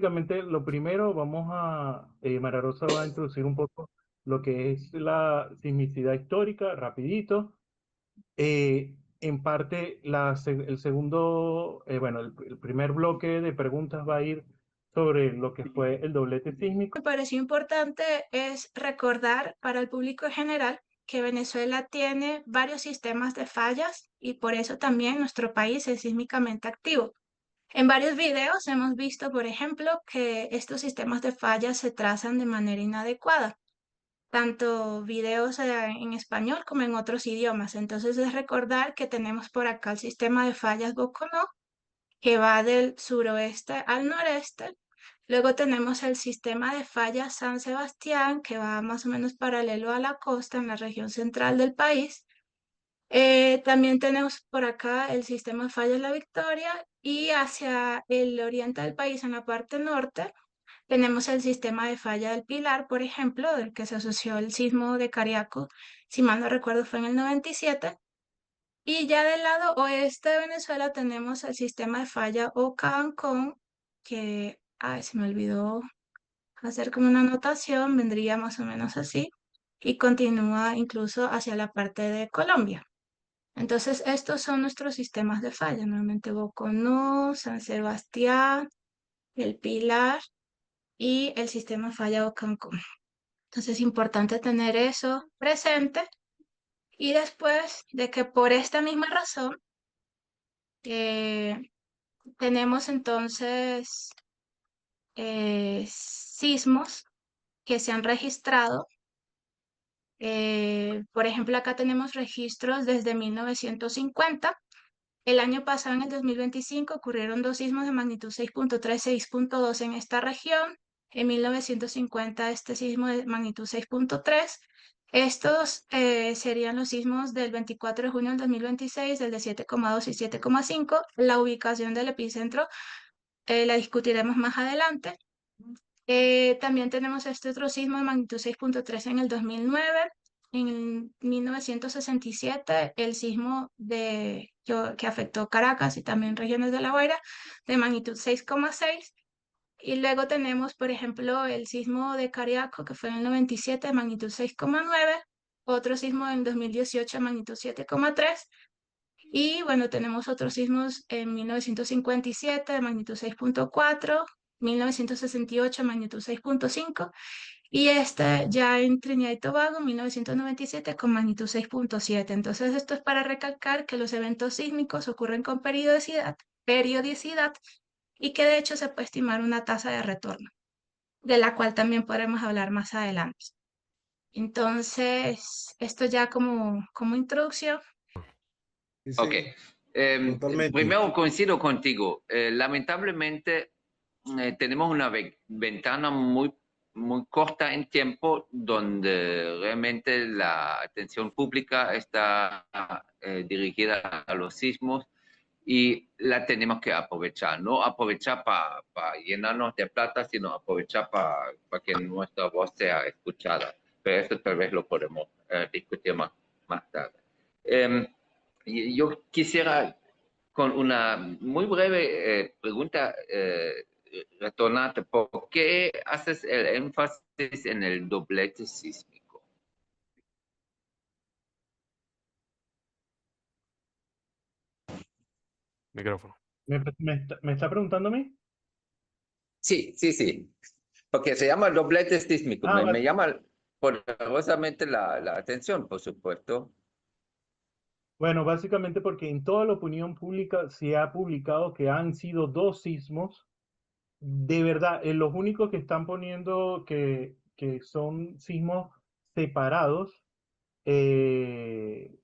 Básicamente, lo primero, María Rosa va a introducir un poco lo que es la sismicidad histórica, rapidito. En parte, el segundo, bueno, el primer bloque de preguntas va a ir sobre lo que fue el doblete sísmico. Me pareció importante es recordar para el público en general que Venezuela tiene varios sistemas de fallas y por eso también nuestro país es sísmicamente activo. En varios videos hemos visto, por ejemplo, que estos sistemas de fallas se trazan de manera inadecuada, tanto videos en español como en otros idiomas. Entonces es recordar que tenemos por acá el sistema de fallas Boconó, que va del suroeste al noreste. Luego tenemos el sistema de fallas San Sebastián, que va más o menos paralelo a la costa en la región central del país. También tenemos por acá el sistema de fallas La Victoria y hacia el oriente del país, en la parte norte, tenemos el sistema de falla del Pilar, por ejemplo, del que se asoció el sismo de Cariaco, si mal no recuerdo fue en el 97. Y ya del lado oeste de Venezuela tenemos el sistema de falla Ocancón, que, ay, se me olvidó hacer como una anotación, vendría más o menos así, y continúa incluso hacia la parte de Colombia. Entonces, estos son nuestros sistemas de falla, nuevamente Boconó, San Sebastián, El Pilar y el sistema de falla Ocancón. Entonces, es importante tener eso presente y después de que por esta misma razón eh, tenemos entonces sismos que se han registrado. Por ejemplo, acá tenemos registros desde 1950. El año pasado, en el 2025, ocurrieron dos sismos de magnitud 6.3, 6.2 en esta región. En 1950, este sismo de magnitud 6.3. Estos serían los sismos del 24 de junio del 2026, del de 7,2 y 7,5. La ubicación del epicentro la discutiremos más adelante. También tenemos este otro sismo de magnitud 6.3 en el 2009. En 1967, el sismo que afectó Caracas y también regiones de La Guaira, de magnitud 6,6. Y luego tenemos, por ejemplo, el sismo de Cariaco, que fue en el 97, de magnitud 6,9. Otro sismo en 2018, de magnitud 7,3. Y bueno, tenemos otros sismos en 1957 de magnitud 6.4, 1968 de magnitud 6.5 y este ya en Trinidad y Tobago 1997 con magnitud 6.7. Entonces esto es para recalcar que los eventos sísmicos ocurren con periodicidad y que de hecho se puede estimar una tasa de retorno, de la cual también podremos hablar más adelante. Entonces, esto ya como introducción. Sí, Ok. sí, totalmente. Primero coincido contigo. Lamentablemente tenemos una ventana muy corta en tiempo donde realmente la atención pública está dirigida a los sismos y la tenemos que aprovechar. No aprovechar para llenarnos de plata, sino aprovechar para que nuestra voz sea escuchada. Pero eso tal vez lo podemos discutir más tarde. Yo quisiera, con una muy breve pregunta, retornarte. ¿Por qué haces el énfasis en el doblete sísmico? Micrófono. ¿Me está preguntando a mí? Sí, sí, sí. Porque se llama doblete sísmico. Ah, Me vale. llama poderosamente la atención, por supuesto. Bueno, básicamente porque en toda la opinión pública se ha publicado que han sido dos sismos. De verdad, los únicos que están poniendo que son sismos separados eh,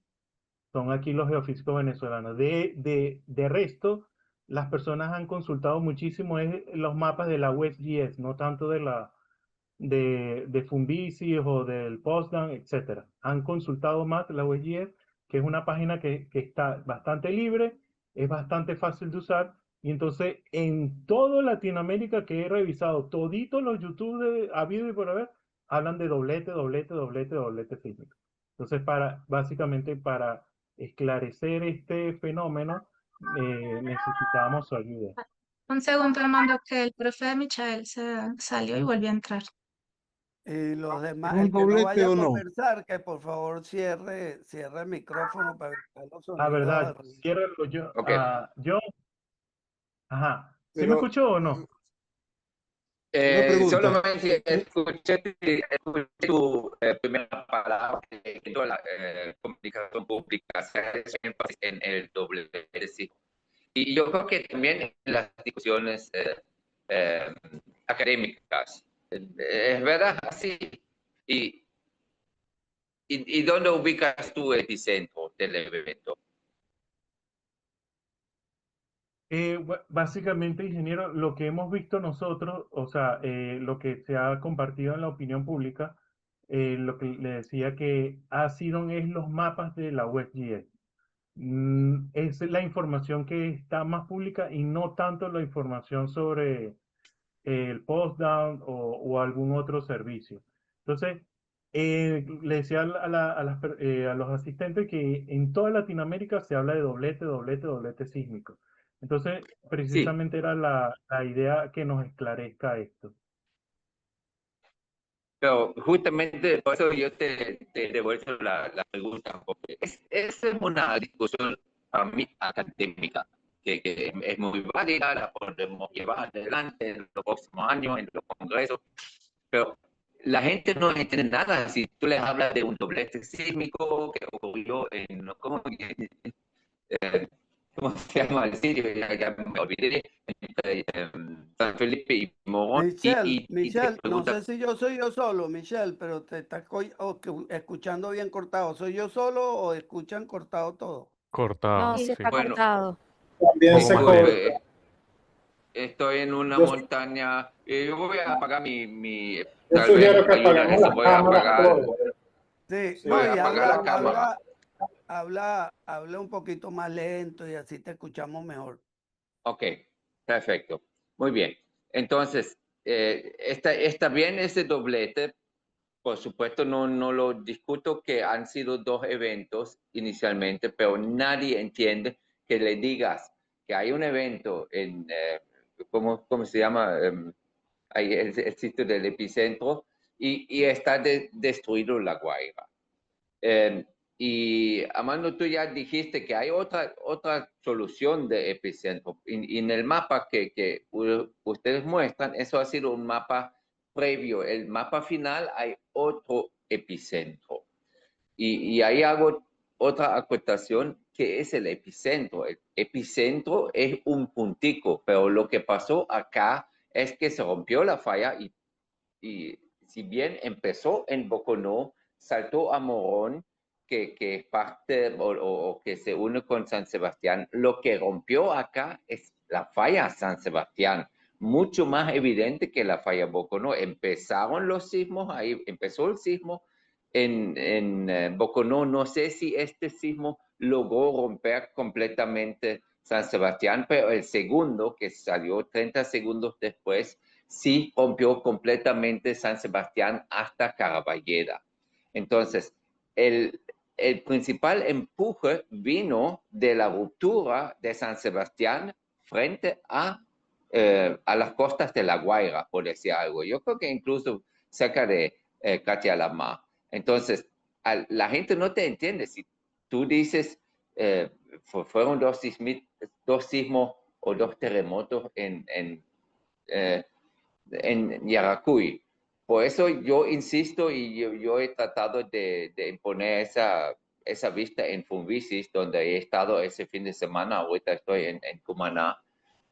son aquí los geofísicos venezolanos. De resto, las personas han consultado muchísimo los mapas de la USGS, no tanto de Fumbisis o del Postdan, etcétera. Han consultado más la USGS, que es una página que está bastante libre, es bastante fácil de usar. Y entonces, en toda Latinoamérica que he revisado, toditos los YouTube habido y por haber, hablan de doblete, doblete, doblete, doblete sísmico. Entonces, básicamente para esclarecer este fenómeno, necesitábamos su ayuda. Un segundo, Armando, que el profe Michael se salió y volvió a entrar. Y los ¿Es demás, un el que no doblete vaya a o no? conversar, que por favor cierre el micrófono para evitar los Ah, sonidos. verdad, ciérralo yo. Ok. Yo, ajá. ¿Sí me Pero escuchó o no? una pregunta. Solamente escuché tu primera palabra, que toda la comunicación pública se hace énfasis en el doblete, sí. Y yo creo que también en las discusiones eh, académicas, es verdad, así. Y, ¿Y dónde ubicas tú el epicentro del evento? Básicamente, ingeniero, lo que hemos visto nosotros, o sea, lo que se ha compartido en la opinión pública, lo que le decía que ha sido es los mapas de la WebGL. Es la información que está más pública y no tanto la información sobre el Postdown o algún otro servicio. Entonces, le decía a los asistentes que en toda Latinoamérica se habla de doblete, doblete, doblete sísmico. Entonces, Sí, precisamente era la idea que nos esclarezca esto. pero justamente por eso yo te he devuelto la pregunta, porque es una discusión para mí académica, que es muy válida, la podemos llevar adelante en los próximos años, en los congresos, pero la gente no entiende nada si tú les hablas de un doblete sísmico que ocurrió en, eh, ¿cómo se llama el sitio? Ya me olvidé, entre San Felipe y Morón, y te Michelle, no pregunta, sé si yo soy yo solo, Michelle, pero te estás escuchando bien cortado. ¿Soy yo solo o escuchan cortado todo? Cortado, No, sí sí. está bueno, cortado. También Poco se más corta. lento. estoy en una Yo, montaña, yo voy a apagar yo tal vez sugiero que ayuda en apaguemos eso, las voy a cámaras apagar, todos. Sí, Sí, voy no, a y apagar la cámara. habla un poquito más lento y así te escuchamos mejor. Ok, perfecto, muy bien. Entonces, está bien ese doblete. Por supuesto, no lo discuto que han sido dos eventos inicialmente, pero nadie entiende que le digas que hay un evento en, ¿cómo se llama? Ahí el sitio del epicentro y está destruido La Guaira. Y Armando, tú ya dijiste que hay otra solución de epicentro. Y en el mapa que ustedes muestran, eso ha sido un mapa previo. El mapa final hay otro epicentro. Y ahí hago otra acotación, que es el epicentro. El epicentro es un puntico, pero lo que pasó acá es que se rompió la falla y si bien empezó en Boconó, saltó a Morón, que es parte o que se une con San Sebastián. Lo que rompió acá es la falla San Sebastián, mucho más evidente que la falla Boconó. Empezaron los sismos, ahí empezó el sismo en Boconó. No sé si este sismo logró romper completamente San Sebastián, pero el segundo, que salió 30 segundos después, sí rompió completamente San Sebastián hasta Caraballeda. Entonces, el principal empuje vino de la ruptura de San Sebastián frente a las costas de La Guaira, por decir algo. Yo creo que incluso cerca de Catialamar. Entonces, la gente no te entiende. Si tú dices, fueron dos sismos o dos terremotos en Yaracuy. Por eso yo insisto y yo he tratado de imponer esa vista en Funvisis, donde he estado ese fin de semana. Ahorita estoy en Cumaná.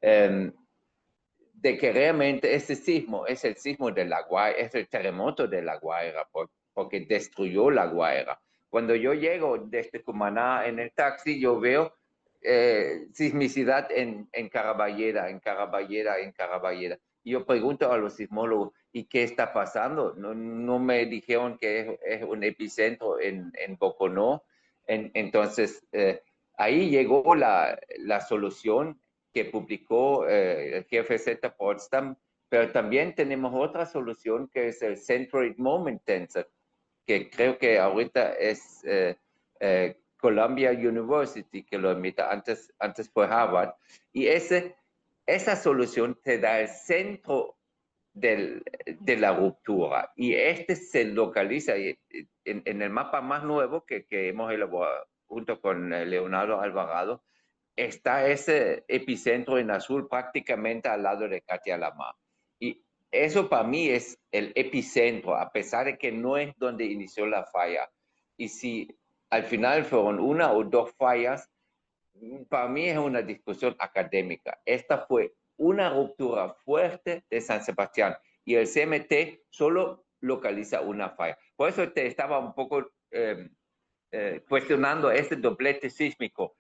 De que realmente ese sismo es el sismo de La Guaira, es el terremoto de La Guaira, porque destruyó La Guaira. Cuando yo llego desde Cumaná en el taxi, yo veo sismicidad en Caraballeda, en Caraballeda, en Caraballeda. Y yo pregunto a los sismólogos, ¿y qué está pasando? No me dijeron que es un epicentro en Boconó. Entonces, ahí llegó la solución que publicó el GFZ Potsdam, pero también tenemos otra solución que es el Centroid Moment Tensor, que creo que ahorita es Columbia University, que lo emite, antes fue Harvard, y ese esa solución te da el centro de la ruptura y este se localiza en el mapa más nuevo que hemos elaborado junto con Leonardo Alvarado. Está ese epicentro en azul prácticamente al lado de Katia Lamar. Y eso para mí es el epicentro, a pesar de que no es donde inició la falla. Y si al final fueron una o dos fallas, para mí es una discusión académica. Esta fue una ruptura fuerte de San Sebastián y el CMT solo localiza una falla. Por eso te estaba un poco cuestionando este doblete sísmico.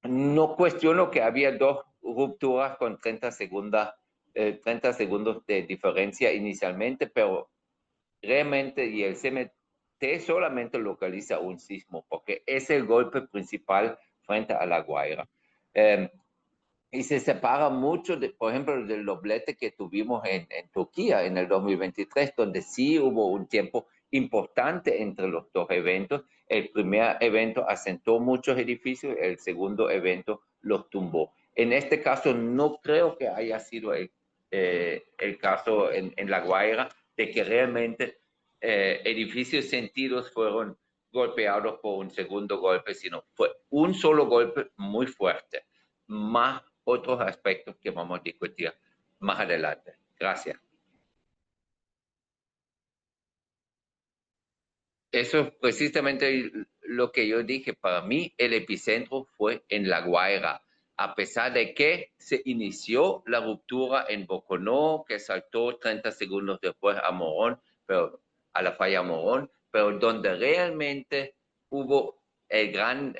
No cuestiono que había dos rupturas con 30 segundos de diferencia inicialmente, pero realmente y el CMT solamente localiza un sismo porque es el golpe principal frente a La Guaira. Y se separa mucho, por ejemplo, del doblete que tuvimos en Turquía en el 2023, donde sí hubo un tiempo importante entre los dos eventos. El primer evento asentó muchos edificios, el segundo evento los tumbó. En este caso, no creo que haya sido el caso en La Guaira, de que realmente edificios sentidos fueron golpeados por un segundo golpe, sino fue un solo golpe muy fuerte, más otros aspectos que vamos a discutir más adelante. Gracias. Eso es precisamente lo que yo dije. Para mí, el epicentro fue en La Guaira, a pesar de que se inició la ruptura en Boconó, que saltó 30 segundos después a Morón, pero a la falla Morón, pero donde realmente hubo el gran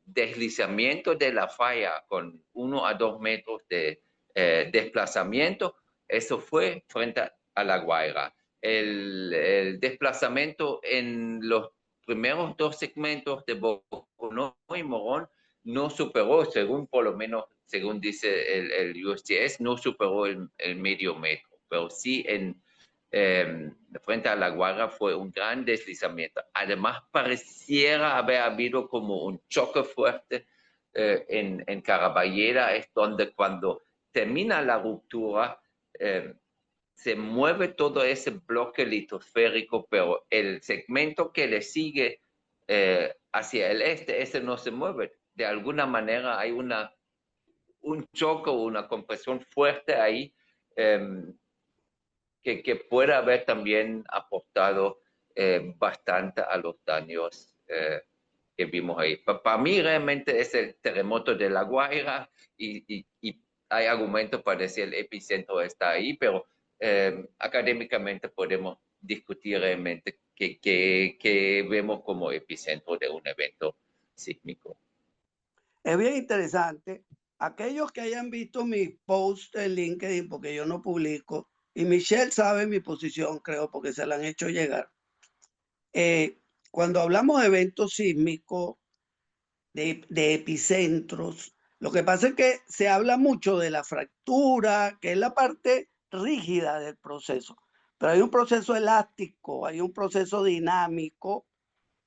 deslizamiento de la falla con 1 a 2 metros de desplazamiento, eso fue frente a La Guaira. El desplazamiento en los primeros dos segmentos de Boconó y Morón no superó, según por lo menos, según dice el USGS, no superó el medio metro, pero sí frente a La Guaira fue un gran deslizamiento. Además, pareciera haber habido como un choque fuerte en Caraballera, es donde cuando termina la ruptura, se mueve todo ese bloque litosférico, pero el segmento que le sigue hacia el este, ese no se mueve. De alguna manera hay un choque o una compresión fuerte ahí que puede haber también aportado bastante a los daños que vimos ahí. Para mí realmente es el terremoto de La Guaira y hay argumentos para decir el epicentro está ahí, pero académicamente podemos discutir realmente qué vemos como epicentro de un evento sísmico. Es bien interesante. Aquellos que hayan visto mi post en LinkedIn, porque yo no publico, y Michelle sabe mi posición, creo, porque se la han hecho llegar. Cuando hablamos de eventos sísmicos, de epicentros, lo que pasa es que se habla mucho de la fractura, que es la parte rígida del proceso, pero hay un proceso elástico, hay un proceso dinámico,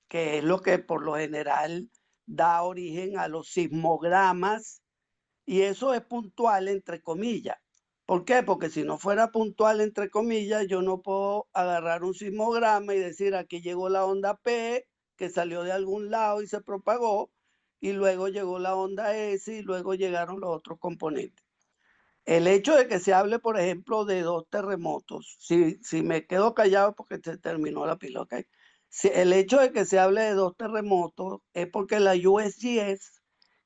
que es lo que por lo general da origen a los sismogramas, y eso es puntual entre comillas. ¿Por qué? Porque si no fuera puntual entre comillas, yo no puedo agarrar un sismograma y decir aquí llegó la onda P, que salió de algún lado y se propagó, y luego llegó la onda S y luego llegaron los otros componentes. El hecho de que se hable, por ejemplo, de dos terremotos, si me quedo callado porque se terminó la pila, ¿ok? El hecho de que se hable de dos terremotos es porque la USGS,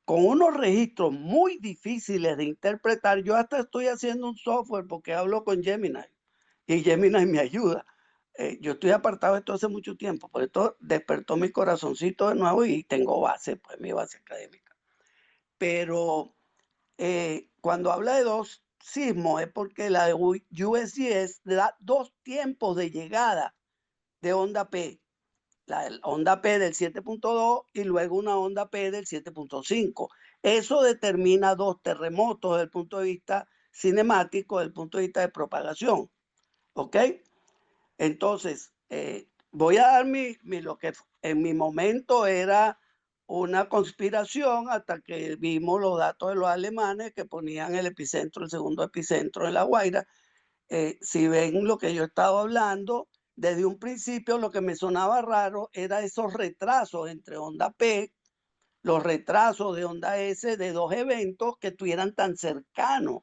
con unos registros muy difíciles de interpretar, yo hasta estoy haciendo un software porque hablo con Gemini y Gemini me ayuda. Yo estoy apartado de esto hace mucho tiempo, por esto despertó mi corazoncito de nuevo y tengo base, pues mi base académica. Pero cuando habla de dos sismos es porque la USGS da dos tiempos de llegada de onda P. La onda P del 7.2 y luego una onda P del 7.5. Eso determina dos terremotos desde el punto de vista cinemático, desde el punto de vista de propagación. ¿Ok? Entonces, voy a dar lo que en mi momento era una conspiración hasta que vimos los datos de los alemanes que ponían el epicentro, el segundo epicentro en La Guaira. Si ven lo que yo estaba hablando, desde un principio lo que me sonaba raro era esos retrasos entre onda P, los retrasos de onda S de dos eventos que estuvieran tan cercanos.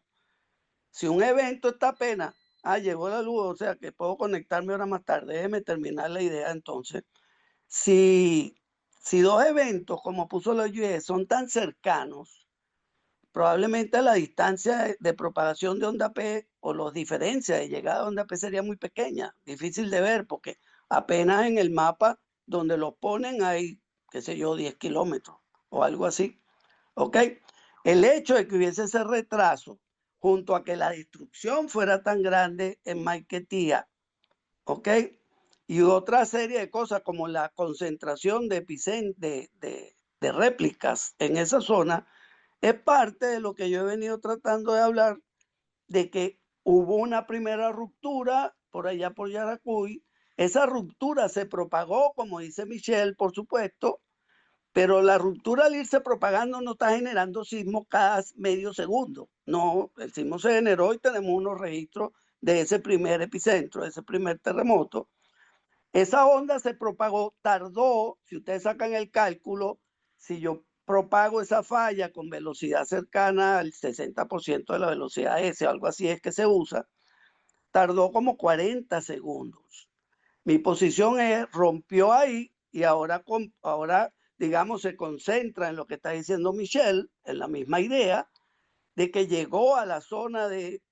Si un evento está apenas, llegó la luz, o sea que puedo conectarme ahora más tarde, déjeme terminar la idea entonces. Si dos eventos, como puso la UIE, son tan cercanos, probablemente la distancia de propagación de onda P o las diferencias de llegada de onda P sería muy pequeña, difícil de ver, porque apenas en el mapa donde lo ponen hay, qué sé yo, 10 kilómetros o algo así. ¿Ok? El hecho de que hubiese ese retraso, junto a que la destrucción fuera tan grande en Maiquetía, ¿ok? Y otra serie de cosas como la concentración de réplicas en esa zona, es parte de lo que yo he venido tratando de hablar, de que hubo una primera ruptura por allá por Yaracuy. Esa ruptura se propagó, como dice Michelle, por supuesto, pero la ruptura al irse propagando no está generando sismos cada medio segundo. No, el sismo se generó y tenemos unos registros de ese primer epicentro, de ese primer terremoto. Esa onda se propagó, tardó, si ustedes sacan el cálculo, si yo propago esa falla con velocidad cercana al 60% de la velocidad S, o algo así es que se usa, tardó como 40 segundos. Mi posición es, rompió ahí y ahora digamos, se concentra en lo que está diciendo Michelle, en la misma idea, de que llegó a la zona de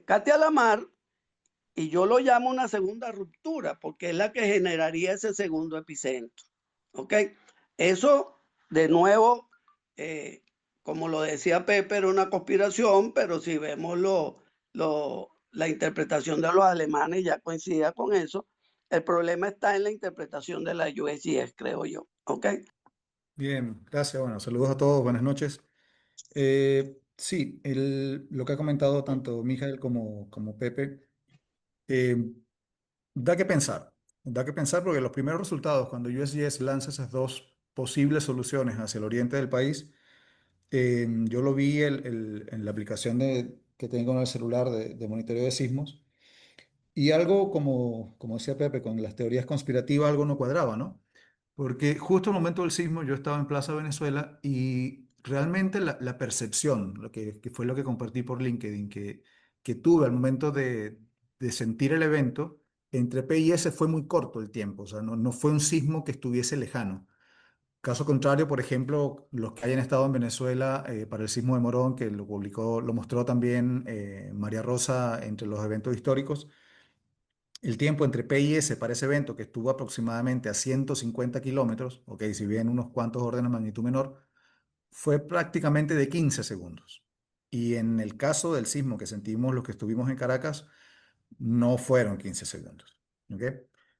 Katia Lamar, y yo lo llamo una segunda ruptura, porque es la que generaría ese segundo epicentro. ¿Ok? Eso, de nuevo, como lo decía Pepe, era una conspiración, pero si vemos la interpretación de los alemanes, ya coincidía con eso. El problema está en la interpretación de la USGS, creo yo. ¿Ok? Bien, gracias. Bueno, saludos a todos, buenas noches. Sí, lo que ha comentado tanto Mijael como Pepe, eh, da que pensar porque los primeros resultados, cuando USGS lanza esas dos posibles soluciones hacia el oriente del país, yo lo vi en la aplicación que tengo en el celular de monitoreo de sismos y algo como decía Pepe, con las teorías conspirativas algo no cuadraba, ¿no? Porque justo al momento del sismo yo estaba en Plaza Venezuela y realmente la percepción, que fue lo que compartí por LinkedIn, que tuve al momento de sentir el evento, entre P y S fue muy corto el tiempo, o sea, no fue un sismo que estuviese lejano. Caso contrario, por ejemplo, los que hayan estado en Venezuela para el sismo de Morón, que lo publicó, lo mostró también María Rosa entre los eventos históricos, el tiempo entre P y S para ese evento, que estuvo aproximadamente a 150 kilómetros, ok, si bien unos cuantos órdenes de magnitud menor, fue prácticamente de 15 segundos. Y en el caso del sismo que sentimos los que estuvimos en Caracas, no fueron 15 segundos. ¿Ok?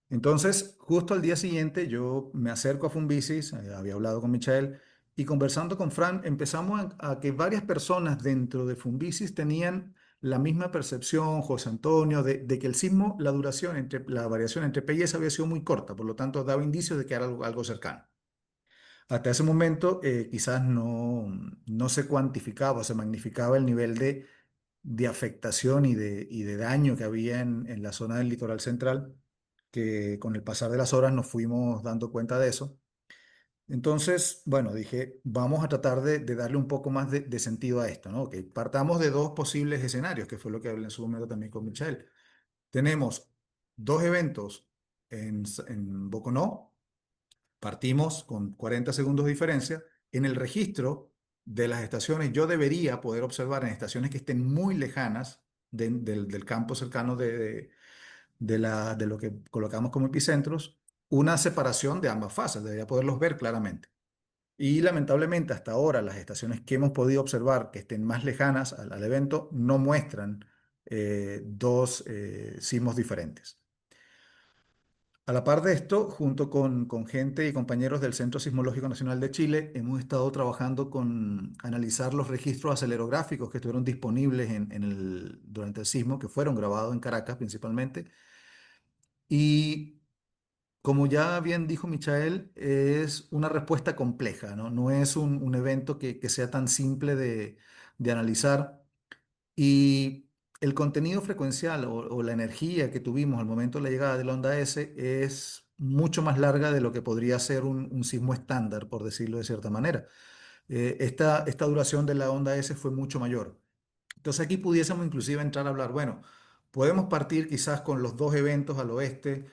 Entonces, justo al día siguiente, yo me acerco a Fumbisis, había hablado con Michael, y conversando con Fran, empezamos a que varias personas dentro de Fumbisis tenían la misma percepción, José Antonio, de que el sismo, la duración entre la variación entre P y S había sido muy corta, por lo tanto daba indicios de que era algo cercano. Hasta ese momento quizás no se cuantificaba o se magnificaba el nivel de afectación y de daño que había en la zona del litoral central, que con el pasar de las horas nos fuimos dando cuenta de eso. Entonces, bueno, dije, vamos a tratar de darle un poco más de sentido a esto, ¿no? Que partamos de dos posibles escenarios, que fue lo que hablé en su momento también con Michelle. Tenemos dos eventos en Boconó, partimos con 40 segundos de diferencia. En el registro de las estaciones, yo debería poder observar en estaciones que estén muy lejanas del campo cercano de lo que colocamos como epicentros, una separación de ambas fases, debería poderlos ver claramente. Y lamentablemente hasta ahora las estaciones que hemos podido observar que estén más lejanas al evento no muestran dos sismos diferentes. A la par de esto, junto con gente y compañeros del Centro Sismológico Nacional de Chile, hemos estado trabajando con analizar los registros acelerográficos que estuvieron disponibles durante el sismo, que fueron grabados en Caracas principalmente. Y como ya bien dijo Michael, es una respuesta compleja, ¿no? No es un evento que sea tan simple de analizar. Y el contenido frecuencial o la energía que tuvimos al momento de la llegada de la onda S es mucho más larga de lo que podría ser un sismo estándar, por decirlo de cierta manera. Esta duración de la onda S fue mucho mayor. Entonces aquí pudiésemos inclusive entrar a hablar, bueno, podemos partir quizás con los dos eventos al oeste,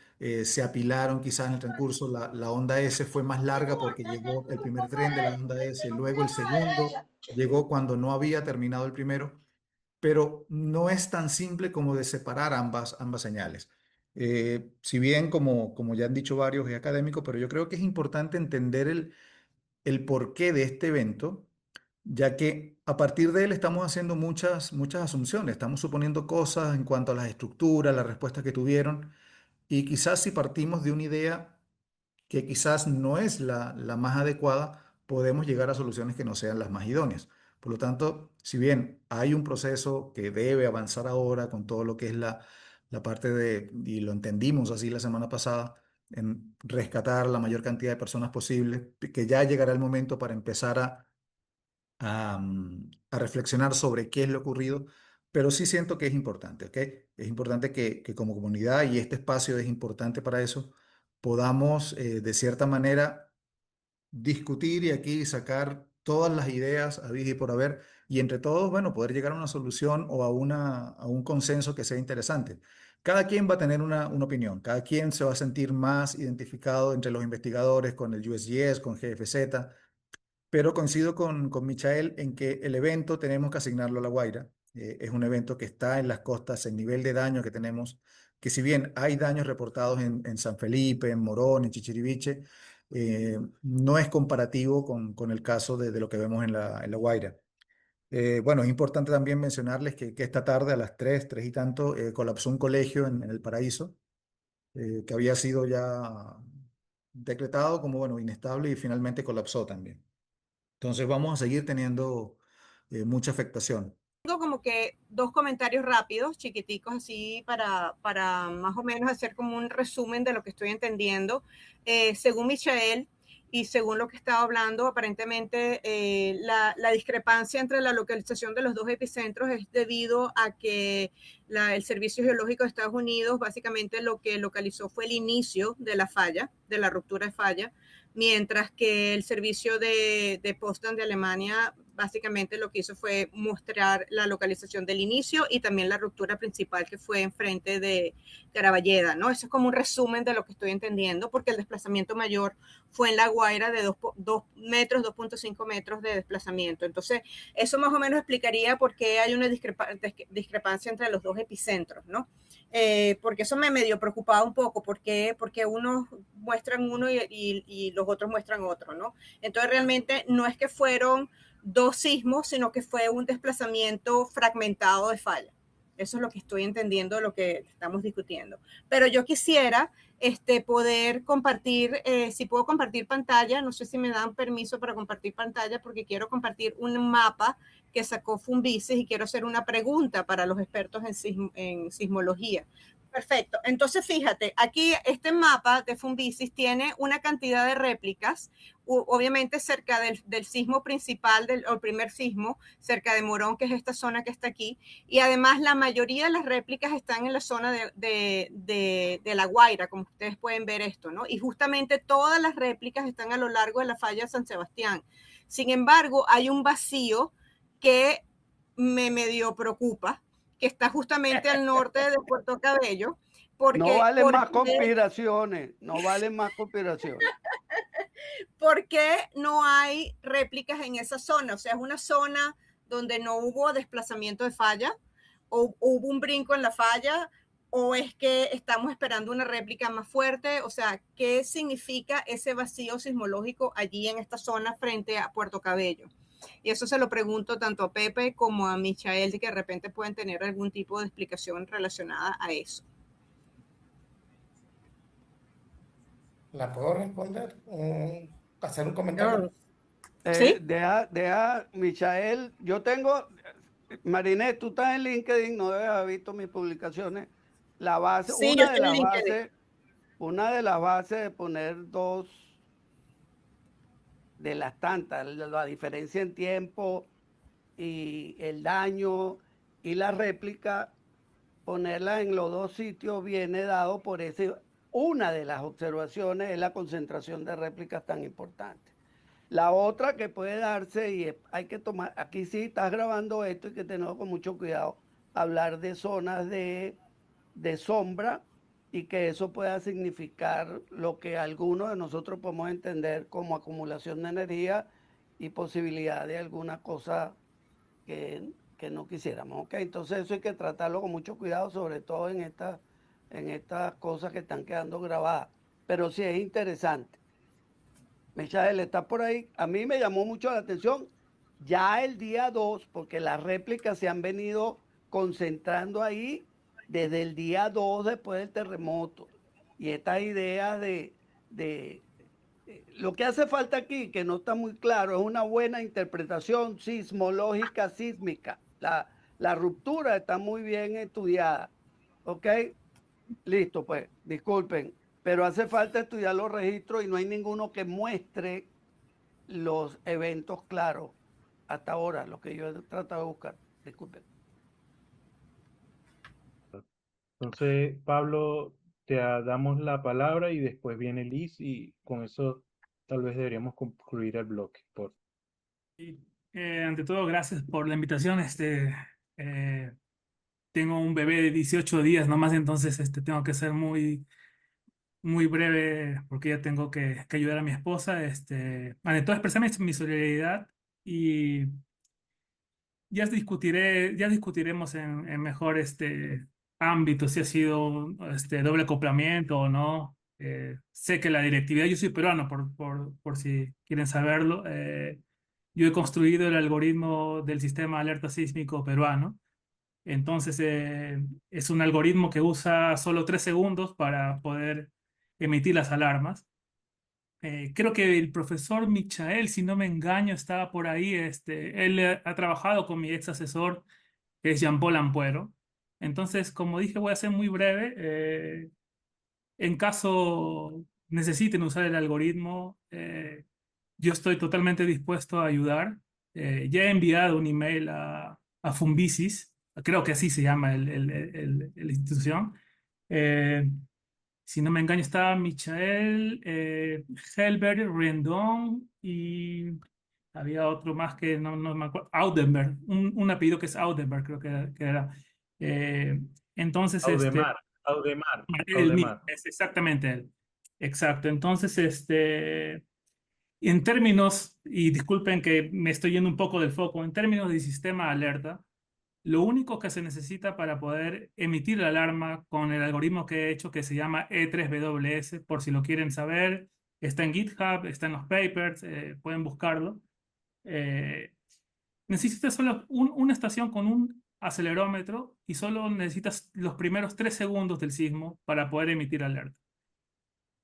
se apilaron quizás en el transcurso, la onda S fue más larga porque llegó el primer tren de la onda S, luego el segundo llegó cuando no había terminado el primero, pero no es tan simple como de separar ambas señales. Si bien, como ya han dicho varios, es académico, pero yo creo que es importante entender el porqué de este evento, ya que a partir de él estamos haciendo muchas asunciones, estamos suponiendo cosas en cuanto a las estructuras, las respuestas que tuvieron, y quizás si partimos de una idea que quizás no es la más adecuada, podemos llegar a soluciones que no sean las más idóneas. Por lo tanto, si bien hay un proceso que debe avanzar ahora con todo lo que es la parte de, y lo entendimos así la semana pasada, en rescatar la mayor cantidad de personas posible, que ya llegará el momento para empezar a reflexionar sobre qué es lo ocurrido, pero sí siento que es importante, ¿ok? Es importante que como comunidad, y este espacio es importante para eso, podamos de cierta manera discutir y aquí sacar todas las ideas a y por haber, y entre todos, bueno, poder llegar a una solución o a un consenso que sea interesante. Cada quien va a tener una opinión, cada quien se va a sentir más identificado entre los investigadores con el USGS, con GFZ, pero coincido con Michael en que el evento tenemos que asignarlo a La Guaira. Es un evento que está en las costas, el nivel de daño que tenemos, que si bien hay daños reportados en San Felipe, en Morón, en Chichiriviche, no es comparativo con el caso de lo que vemos en La Guaira. Bueno, es importante también mencionarles que esta tarde a las 3 y tanto, colapsó un colegio en El Paraíso, que había sido ya decretado como, bueno, inestable y finalmente colapsó también. Entonces vamos a seguir teniendo mucha afectación. Tengo como que dos comentarios rápidos, chiquiticos, así para más o menos hacer como un resumen de lo que estoy entendiendo. Según Michael y según lo que estaba hablando, aparentemente la discrepancia entre la localización de los dos epicentros es debido a que el Servicio Geológico de Estados Unidos básicamente lo que localizó fue el inicio de la falla, de la ruptura de falla, mientras que el servicio de Potsdam de Alemania básicamente lo que hizo fue mostrar la localización del inicio y también la ruptura principal que fue enfrente de Caraballeda, ¿no? Eso es como un resumen de lo que estoy entendiendo, porque el desplazamiento mayor fue en La Guaira de 2.5 metros de desplazamiento. Entonces, eso más o menos explicaría por qué hay una discrepancia entre los dos epicentros, ¿no? Porque eso me medio preocupaba un poco, porque unos muestran uno y los otros muestran otro, ¿no? Entonces, realmente no es que fueron dos sismos, sino que fue un desplazamiento fragmentado de falla. Eso es lo que estoy entendiendo de lo que estamos discutiendo. Pero yo quisiera poder compartir, si puedo compartir pantalla, no sé si me dan permiso para compartir pantalla, porque quiero compartir un mapa que sacó Fumbices y quiero hacer una pregunta para los expertos en sismología. Perfecto. Entonces, fíjate, aquí este mapa de Fumbices tiene una cantidad de réplicas, obviamente cerca del sismo principal, el primer sismo, cerca de Morón, que es esta zona que está aquí, y además la mayoría de las réplicas están en la zona de La Guaira, como ustedes pueden ver esto, ¿no? Y justamente todas las réplicas están a lo largo de la falla de San Sebastián. Sin embargo, hay un vacío que me medio preocupa, que está justamente al norte de Puerto Cabello. No valen más conspiraciones, no valen más conspiraciones. ¿Por qué no hay réplicas en esa zona? O sea, es una zona donde no hubo desplazamiento de falla, o hubo un brinco en la falla, o es que estamos esperando una réplica más fuerte. O sea, ¿qué significa ese vacío sismológico allí en esta zona frente a Puerto Cabello? Y eso se lo pregunto tanto a Pepe como a Michael, de que de repente pueden tener algún tipo de explicación relacionada a eso. ¿La puedo responder? ¿Hacer un comentario? ¿Sí? Deja, Michael, yo tengo, Marinette, tú estás en LinkedIn, no debes haber visto mis publicaciones. La base, Sí, una de las bases, una de las bases de poner dos de las tantas, la diferencia en tiempo y el daño y la réplica, ponerla en los dos sitios viene dado por ese. Una de las observaciones es la concentración de réplicas tan importante. La otra que puede darse, y hay que tomar, aquí sí estás grabando esto y que tenerlo con mucho cuidado, hablar de zonas de sombra y que eso pueda significar lo que algunos de nosotros podemos entender como acumulación de energía y posibilidad de alguna cosa que no quisiéramos. ¿Okay? Entonces eso hay que tratarlo con mucho cuidado, sobre todo en estas cosas que están quedando grabadas. Pero sí es interesante. Michael, ¿está por ahí? A mí me llamó mucho la atención ya el día 2, porque las réplicas se han venido concentrando ahí desde el día 2 después del terremoto. Y estas ideas lo que hace falta aquí, que no está muy claro, es una buena interpretación sismológica sísmica. La ruptura está muy bien estudiada. ¿Ok? Listo, pues, disculpen. Pero hace falta estudiar los registros y no hay ninguno que muestre los eventos claros hasta ahora, lo que yo he tratado de buscar. Disculpen. Entonces, Pablo, te damos la palabra y después viene Liz y con eso tal vez deberíamos concluir el bloque. Y, ante todo, gracias por la invitación. Tengo un bebé de 18 días nomás, entonces tengo que ser muy, muy breve porque ya tengo que ayudar a mi esposa. Ante todo, expresar mi solidaridad y ya discutiremos en mejor ámbito si ha sido doble acoplamiento o no. Sé que la directividad, yo soy peruano, por si quieren saberlo. Yo he construido el algoritmo del sistema de alerta sísmico peruano. Entonces, es un algoritmo que usa solo 3 segundos para poder emitir las alarmas. Creo que el profesor Michael, si no me engaño, estaba por ahí. Él ha trabajado con mi ex asesor, que es Jean-Paul Ampuero. Entonces, como dije, voy a ser muy breve. En caso necesiten usar el algoritmo, yo estoy totalmente dispuesto a ayudar. Ya he enviado un email a Fumbisis, creo que así se llama la institución. Eh, si no me engaño, estaba Michael, Helbert, Rendón y había otro más que no me acuerdo, Audenberg, un apellido que es Audenberg, creo que era. Eh, entonces, Audemar, él mismo, Audemar. es exactamente él. Exacto. Entonces, en términos, y disculpen que me estoy yendo un poco del foco, en términos de sistema de alerta, lo único que se necesita para poder emitir la alarma con el algoritmo que he hecho, que se llama E3WS, por si lo quieren saber, está en GitHub, está en los papers, pueden buscarlo. Necesitas solo una estación con un acelerómetro y solo necesitas los primeros 3 segundos del sismo para poder emitir alerta.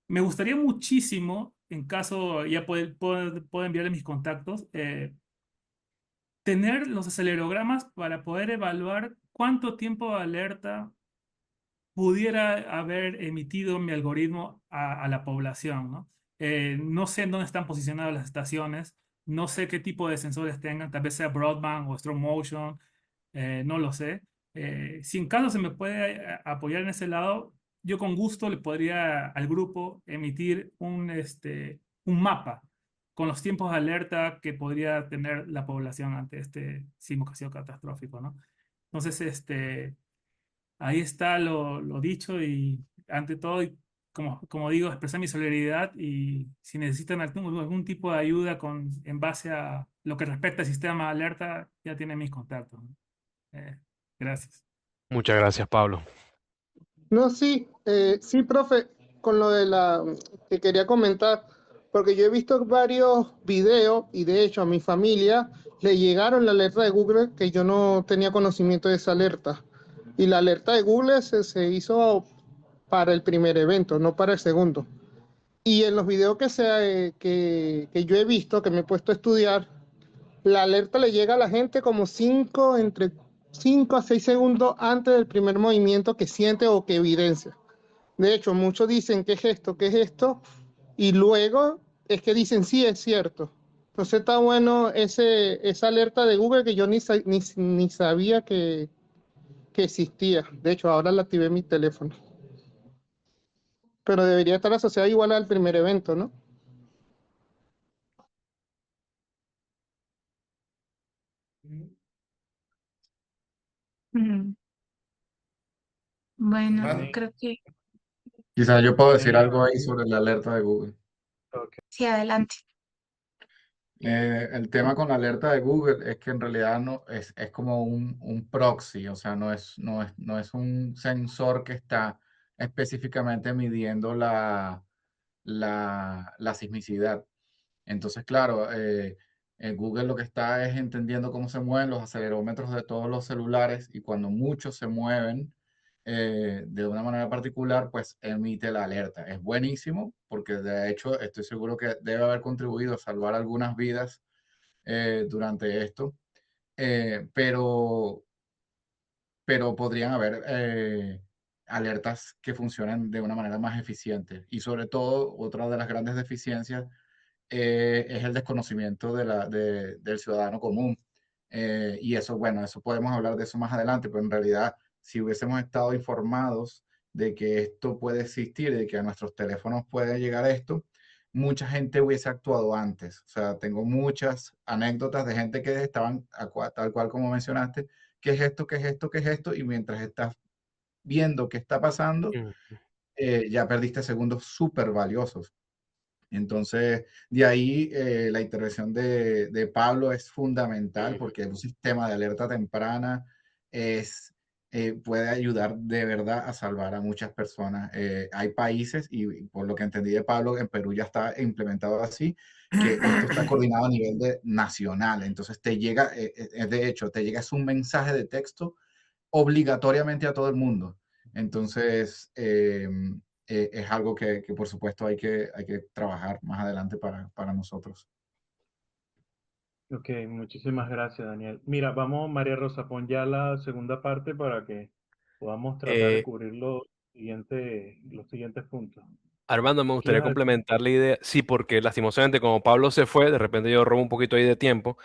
Me gustaría muchísimo, en caso ya puedo enviarle mis contactos, tener los acelerogramas para poder evaluar cuánto tiempo de alerta pudiera haber emitido mi algoritmo a la población, ¿no? No sé en dónde están posicionadas las estaciones, no sé qué tipo de sensores tengan, tal vez sea broadband o strong motion, no lo sé. Si en caso se me puede apoyar en ese lado, yo con gusto le podría al grupo emitir un mapa con los tiempos de alerta que podría tener la población ante este sismo que ha sido catastrófico, ¿no? Entonces, ahí está lo dicho y ante todo, como digo, expresar mi solidaridad y si necesitan algún tipo de ayuda en base a lo que respecta al sistema de alerta, ya tienen mis contactos, ¿no? Gracias. Muchas gracias, Pablo. No, sí, sí, profe, con lo de que quería comentar, porque yo he visto varios videos y de hecho a mi familia le llegaron la alerta de Google que yo no tenía conocimiento de esa alerta. Y la alerta de Google se hizo para el primer evento, no para el segundo. Y en los videos que yo he visto, que me he puesto a estudiar, la alerta le llega a la gente como entre 5 a 6 segundos antes del primer movimiento que siente o que evidencia. De hecho, muchos dicen, ¿qué es esto? ¿Qué es esto? Y luego es que dicen, sí, es cierto. Entonces está bueno esa alerta de Google que yo ni sabía que existía. De hecho, ahora la activé en mi teléfono. Pero debería estar asociada igual al primer evento, ¿no? Mm, Bueno, Hermano, creo que Quizás yo puedo decir Daniel, algo ahí sobre la alerta de Google. ok. sí, adelante. El tema con la alerta de Google es que en realidad no es como un proxy, o sea, no es un sensor que está específicamente midiendo la sismicidad. Entonces, claro, en Google lo que está es entendiendo cómo se mueven los acelerómetros de todos los celulares y cuando muchos se mueven de una manera particular, pues emite la alerta. Es buenísimo porque de hecho estoy seguro que debe haber contribuido a salvar algunas vidas durante esto, eh, pero, pero podrían haber alertas que funcionen de una manera más eficiente. Y sobre todo, otra de las grandes deficiencias es el desconocimiento del ciudadano común. Y eso, bueno, eso podemos hablar de eso más adelante, pero en realidad, si hubiésemos estado informados de que esto puede existir, de que a nuestros teléfonos puede llegar esto, mucha gente hubiese actuado antes. O sea, tengo muchas anécdotas de gente que estaban, tal cual como mencionaste, ¿qué es esto? ¿Qué es esto? ¿Qué es esto? Y mientras estás viendo qué está pasando, ya perdiste segundos súper valiosos. Entonces, de ahí la intervención de Pablo es fundamental porque un sistema de alerta temprana puede ayudar de verdad a salvar a muchas personas. Hay países, y por lo que entendí de Pablo, en Perú ya está implementado así, que esto está coordinado a nivel nacional. Entonces, te llega, de hecho, te llega es un mensaje de texto obligatoriamente a todo el mundo. Entonces, es algo que por supuesto hay que trabajar más adelante para nosotros. Ok, muchísimas gracias, Daniel. Mira, vamos, María Rosa, pon ya la segunda parte para que podamos tratar de Eh, cubrir los siguientes puntos. Armando, me gustaría ¿Quieres decir? complementar la idea. Sí, porque lastimosamente como Pablo se fue, de repente yo robo un poquito ahí de tiempo.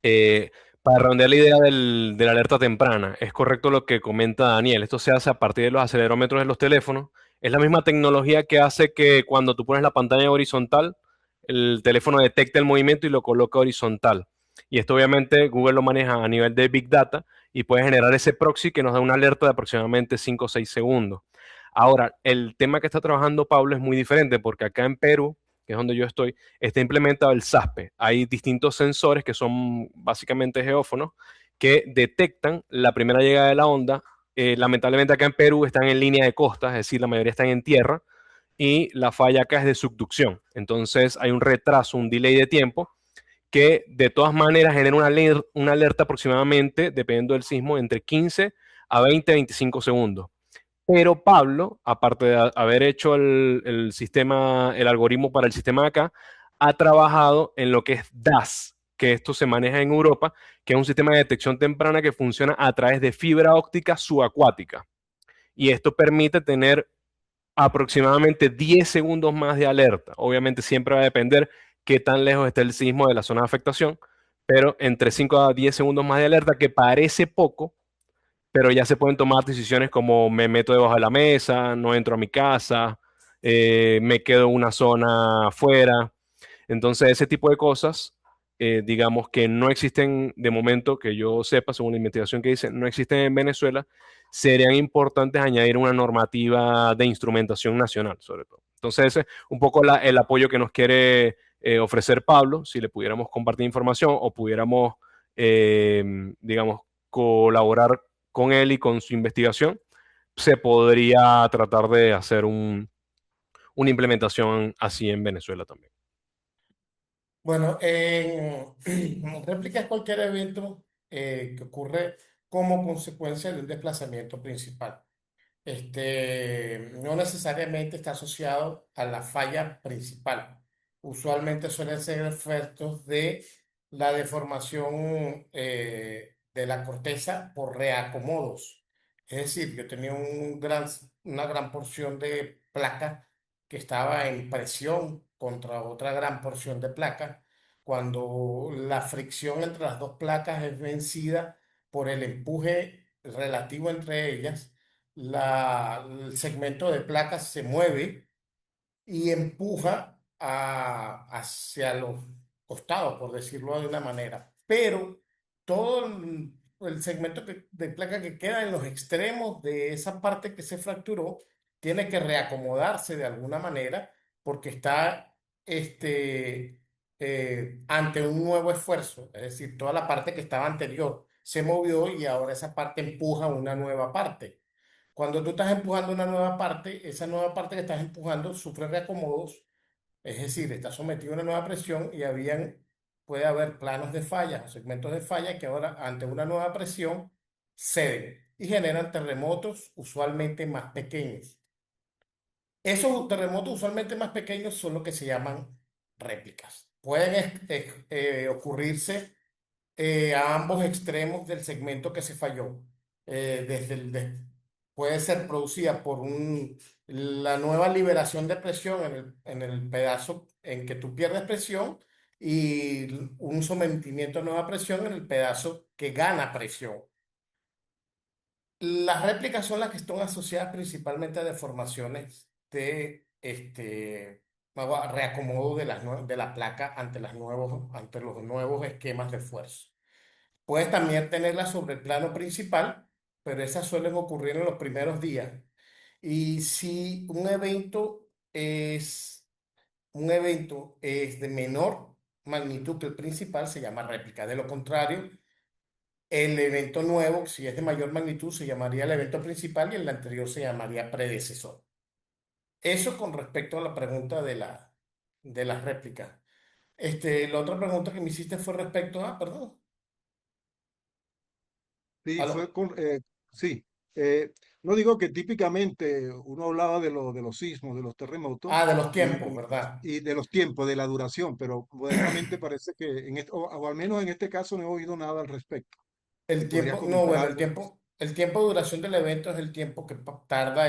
Eh, para redondear la idea de la alerta temprana, es correcto lo que comenta Daniel. Esto se hace a partir de los acelerómetros de los teléfonos. Es la misma tecnología que hace que cuando tú pones la pantalla horizontal, el teléfono detecte el movimiento y lo coloca horizontal. Y esto obviamente Google lo maneja a nivel de Big Data y puede generar ese proxy que nos da una alerta de aproximadamente 5 o 6 segundos. Ahora, el tema que está trabajando Pablo es muy diferente porque acá en Perú, que es donde yo estoy, está implementado el SASPE. Hay distintos sensores que son básicamente geófonos que detectan la primera llegada de la onda. Lamentablemente acá en Perú están en línea de costa, es decir, la mayoría están en tierra y la falla acá es de subducción. Entonces hay un retraso, un delay de tiempo que de todas maneras genera una alerta aproximadamente, dependiendo del sismo, entre 15 a 20, 25 segundos. Pero Pablo, aparte de haber hecho el sistema, el algoritmo para el sistema de acá, ha trabajado en lo que es DAS, que esto se maneja en Europa, que es un sistema de detección temprana que funciona a través de fibra óptica subacuática. Y esto permite tener aproximadamente 10 segundos más de alerta. Obviamente siempre va a depender qué tan lejos está el sismo de la zona de afectación, pero entre 5 a 10 segundos más de alerta, que parece poco, pero ya se pueden tomar decisiones como me meto debajo de la mesa, no entro a mi casa, me quedo en una zona afuera. Entonces, ese tipo de cosas, digamos que no existen de momento, que yo sepa, según la investigación que dice, no existen en Venezuela, serían importantes añadir una normativa de instrumentación nacional, sobre todo. Entonces, ese es un poco el apoyo que nos quiere ofrecer Pablo, si le pudiéramos compartir información o pudiéramos, digamos, colaborar con él y con su investigación, se podría tratar de hacer una implementación así en Venezuela también. Bueno, en réplica es cualquier evento que ocurre como consecuencia de un desplazamiento principal. No necesariamente está asociado a la falla principal. Usualmente suelen ser efectos de la deformación de la corteza por reacomodos. Es decir, yo tenía una gran porción de placa que estaba en presión contra otra gran porción de placa. Cuando la fricción entre las dos placas es vencida por el empuje relativo entre ellas, el segmento de placas se mueve y empuja hacia los costados, por decirlo de una manera. Pero todo el segmento de placa que queda en los extremos de esa parte que se fracturó tiene que reacomodarse de alguna manera porque está ante un nuevo esfuerzo. Es decir, toda la parte que estaba anterior se movió y ahora esa parte empuja una nueva parte. Cuando tú estás empujando una nueva parte, esa nueva parte que estás empujando sufre reacomodos, es decir, está sometido a una nueva presión y puede haber planos de falla o segmentos de falla que ahora ante una nueva presión ceden y generan terremotos usualmente más pequeños. Esos terremotos usualmente más pequeños son lo que se llaman réplicas. Pueden ocurrirse a ambos extremos del segmento que se falló. Puede ser producida por la nueva liberación de presión en el pedazo en que tú pierdes presión y un sometimiento a nueva presión en el pedazo que gana presión. Las réplicas son las que están asociadas principalmente a deformaciones de reacomodo de la placa ante ante los nuevos esquemas de esfuerzo. Puedes también tenerlas sobre el plano principal, pero esas suelen ocurrir en los primeros días. Y si un evento es de menor magnitud que el principal, se llama réplica. De lo contrario, el evento nuevo, si es de mayor magnitud, se llamaría el evento principal y el anterior se llamaría predecesor. Eso con respecto a la pregunta de las réplicas. La otra pregunta que me hiciste fue respecto a, perdón. Sí, ¿Aló? sí. No digo que típicamente uno hablaba de los sismos, de los terremotos De los tiempos, ¿verdad? y de los tiempos, de la duración, pero modernamente parece que, o al menos en este caso, no he oído nada al respecto. ¿Me podrías No, comentar bueno, algo? el tiempo de duración del evento es el tiempo que tarda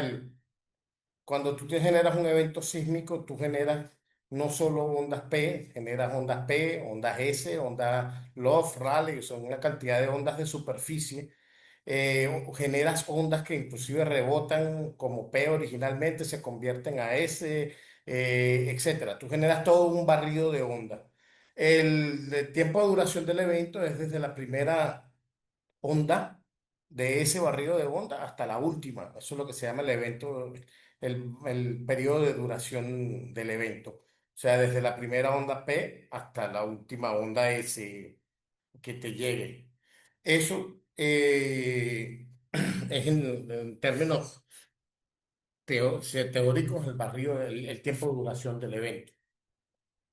cuando tú te generas un evento sísmico, tú generas no solo ondas P, generas ondas P, ondas S, ondas Love, Rayleigh, son una cantidad de ondas de superficie. Generas ondas que inclusive rebotan como P originalmente, se convierten a S, etcétera. Tú generas todo un barrido de ondas. El tiempo de duración del evento es desde la primera onda de ese barrido de onda hasta la última. Eso es lo que se llama el evento, el periodo de duración del evento. O sea, desde la primera onda P hasta la última onda S que te llegue. Eso es en términos teóricos el barrido, el tiempo de duración del evento.